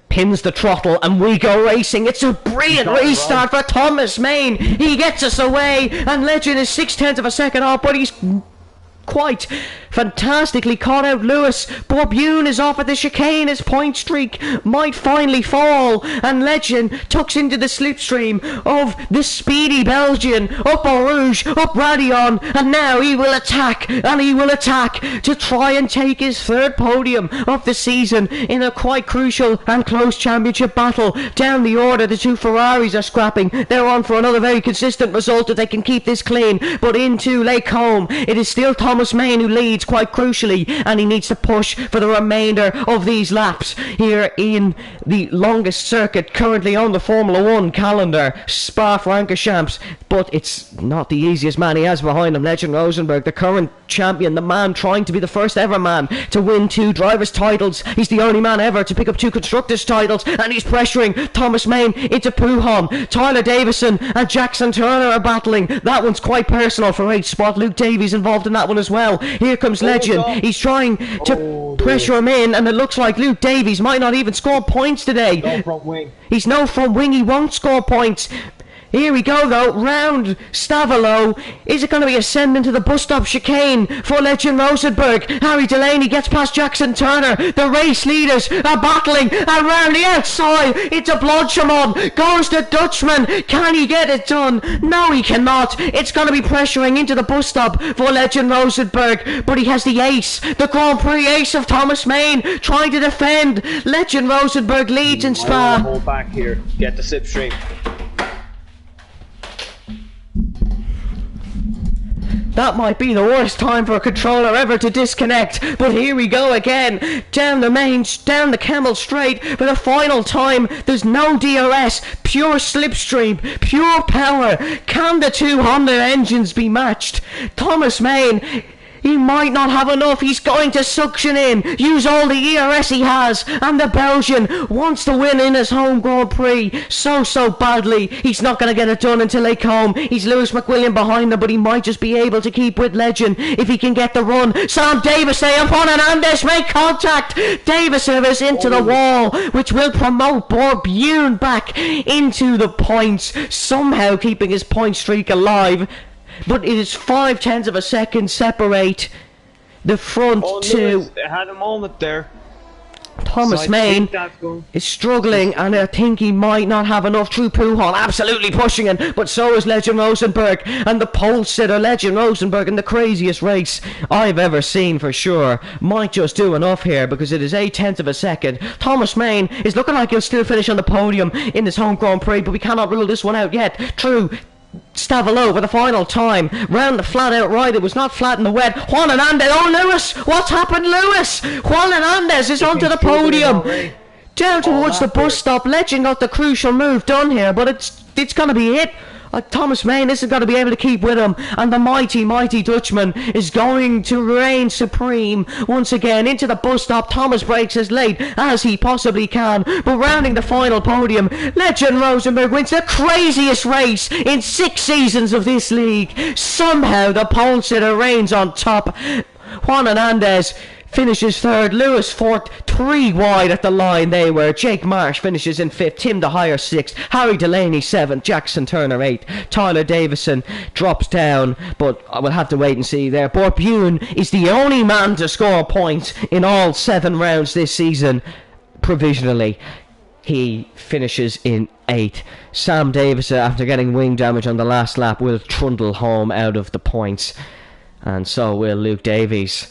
Pins the throttle, and we go racing. It's a brilliant restart for Thomas Main. He gets us away, and Legend is 0.6 of a second off, but he's quite fantastically caught out Lewis. Bob Youn is off at the chicane. His point streak might finally fall, and Legend tucks into the slipstream of the speedy Belgian. Up Eau Rouge, up Radion, and now he will attack, and he will attack to try and take his 3rd podium of the season in a quite crucial and close championship battle. Down the order, the 2 Ferraris are scrapping. They're on for another very consistent result if they can keep this clean, but into Lake Combe, it is still Thomas Main who leads quite crucially, and he needs to push for the remainder of these laps here in the longest circuit currently on the Formula 1 calendar, Spa-Francorchamps. But it's not the easiest man he has behind him. Legend Rosenberg, the current champion, the man trying to be the first ever man to win 2 drivers' titles. He's the only man ever to pick up 2 constructors' titles, and he's pressuring Thomas Main into Pujon. Tyler Davison and Jackson Turner are battling. That one's quite personal for H-Spot. Luke Davies involved in that one as well. Here comes Legend. He's trying to pressure him in, and it looks like Luke Davies might not even score points today. No front wing. He's no front wing. He won't score points. Here we go though, round Stavelot. Is it going to be ascending to the bus stop chicane for Legend Rosenberg? Harry Delaney gets past Jackson Turner. The race leaders are battling, and round the outside it's a Blanchimont. Goes the Dutchman. Can he get it done? No, he cannot. It's going to be pressuring into the bus stop for Legend Rosenberg, but he has the ace, the Grand Prix ace of Thomas Main, trying to defend. Legend Rosenberg leads in Spa. Hold back here. Get the slipstream. That might be the worst time for a controller ever to disconnect, but here we go again, down the Camel Straight for the final time. There's no DRS, pure slipstream, pure power. Can the 2 Honda engines be matched? Thomas Main, he might not have enough. He's going to suction in, use all the ERS he has, and the Belgian wants to win in his home Grand Prix so badly. He's not going to get it done until they come. He's Lewis McWilliam behind him, but he might just be able to keep with Legend if he can get the run. Sam Davis and Juan Hernandez make contact. Davis is into the wall, which will promote Bob Youn back into the points, somehow keeping his point streak alive. But it is 0.5 of a second separate the front 2. They had a moment there. Thomas Main is struggling, and I think he might not have enough through Pujon. Absolutely pushing him, but so is Legend Rosenberg, and the pole sitter Legend Rosenberg in the craziest race I've ever seen for sure might just do enough here, because it is 0.8 of a second. Thomas Main is looking like he'll still finish on the podium in his home Grand Prix, but we cannot rule this one out yet. True. Stavelot for the final time, round the flat out right. It was not flat in the wet. Juan Hernandez, oh Lewis, what's happened Lewis? Juan Hernandez is onto the podium. down towards the bus stop. Legend got the crucial move done here, but it's gonna be it. Thomas Main isn't going to be able to keep with him, and the mighty, mighty Dutchman is going to reign supreme once again into the bus stop. Thomas breaks as late as he possibly can, but rounding the final podium, Legend Rosenberg wins the craziest race in 6 seasons of this league. Somehow the pole sitter reigns on top. Juan Hernandez finishes third, Lewis fourth, 3 wide at the line they were. Jake Marsh finishes in 5th, Tim DeHire 6th, Harry Delaney 7th, Jackson Turner 8th, Tyler Davison drops down, but I will have to wait and see there. Bort Bune is the only man to score points in all 7 rounds this season, provisionally. He finishes in 8th. Sam Davison, after getting wing damage on the last lap, will trundle home out of the points, and so will Luke Davies.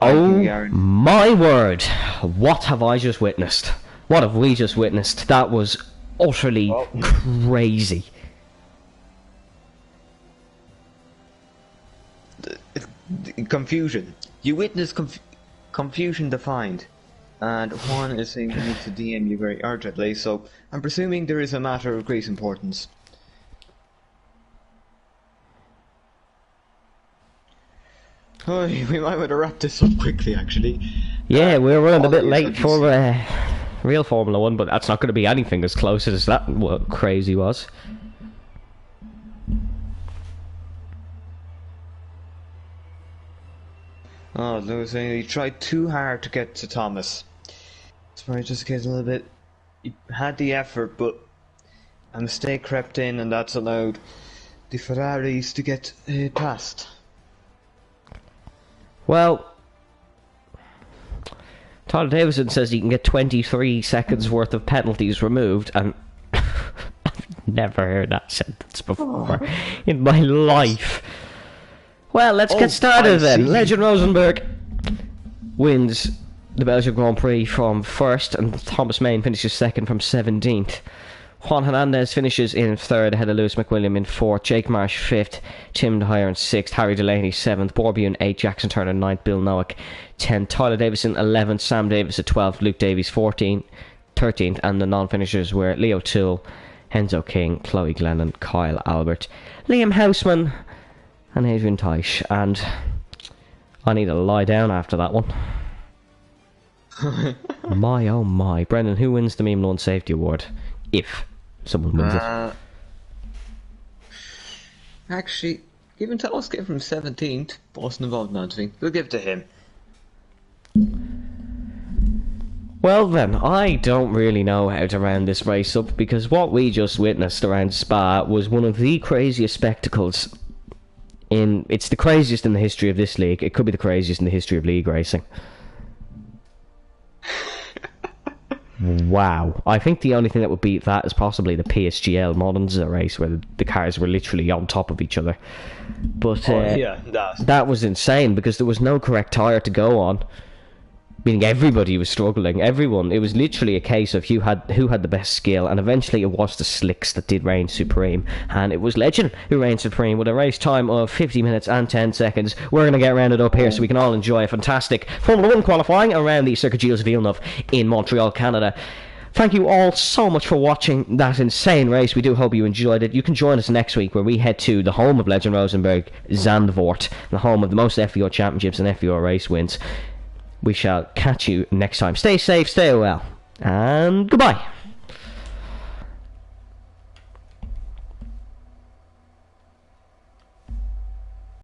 Oh my word, what have I just witnessed? What have we just witnessed? That was utterly crazy. Confusion. You witnessed confusion defined. And Juan is saying he needs to DM you very urgently, so I'm presuming there is a matter of great importance. Oh, we might want to wrap this up quickly, actually. Yeah, we're running a bit late for real Formula 1, but that's not going to be anything as close as that what crazy was. Oh, Lewis saying he tried too hard to get to Thomas. It's probably just a little bit... He had the effort, but a mistake crept in, and that's allowed the Ferraris to get past. Well, Tyler Davison says he can get 23 seconds worth of penalties removed, and I've never heard that sentence before in my life. Well, let's get started then. Legend Rosenberg wins the Belgium Grand Prix from 1st, and Thomas Main finishes 2nd from 17th. Juan Hernandez finishes in 3rd, ahead of Lewis McWilliam in 4th, Jake Marsh 5th, Tim DeHire in 6th, Harry Delaney 7th, Bort Bune 8th, Jackson Turner 9th, Bill Noack 10th, Tyler Davison 11th, Sam Davis at 12th, Luke Davies 13th, and the non-finishers were Leo Toole, Enzo King, Chloe Glennon, Kyle Albert, Liam Houseman, and Adrian Teisch. And I need to lie down after that one. My oh my. Brendan, who wins the Meme Lawn Safety Award? If someone wins it. Actually, given to Oscar from 17th, Boston involved in anything, we'll give it to him. Well then, I don't really know how to round this race up, because what we just witnessed around Spa was one of the craziest spectacles it's the craziest in the history of this league. It could be the craziest in the history of league racing. Wow. I think the only thing that would beat that is possibly the PSGL Monza race, where the cars were literally on top of each other. But that was insane, because there was no correct tyre to go on. Meaning everybody was struggling. Everyone. It was literally a case of who had the best skill, and eventually it was the slicks that did reign supreme, and it was Legend who reigned supreme with a race time of 50 minutes and 10 seconds. We're going to get rounded up here so we can all enjoy a fantastic Formula 1 qualifying around the Circuit Gilles Villeneuve in Montreal, Canada. Thank you all so much for watching that insane race. We do hope you enjoyed it. You can join us next week, where we head to the home of Legend Rosenberg, Zandvoort, the home of the most FVR championships and FVR race wins. We shall catch you next time. Stay safe, stay well, and goodbye.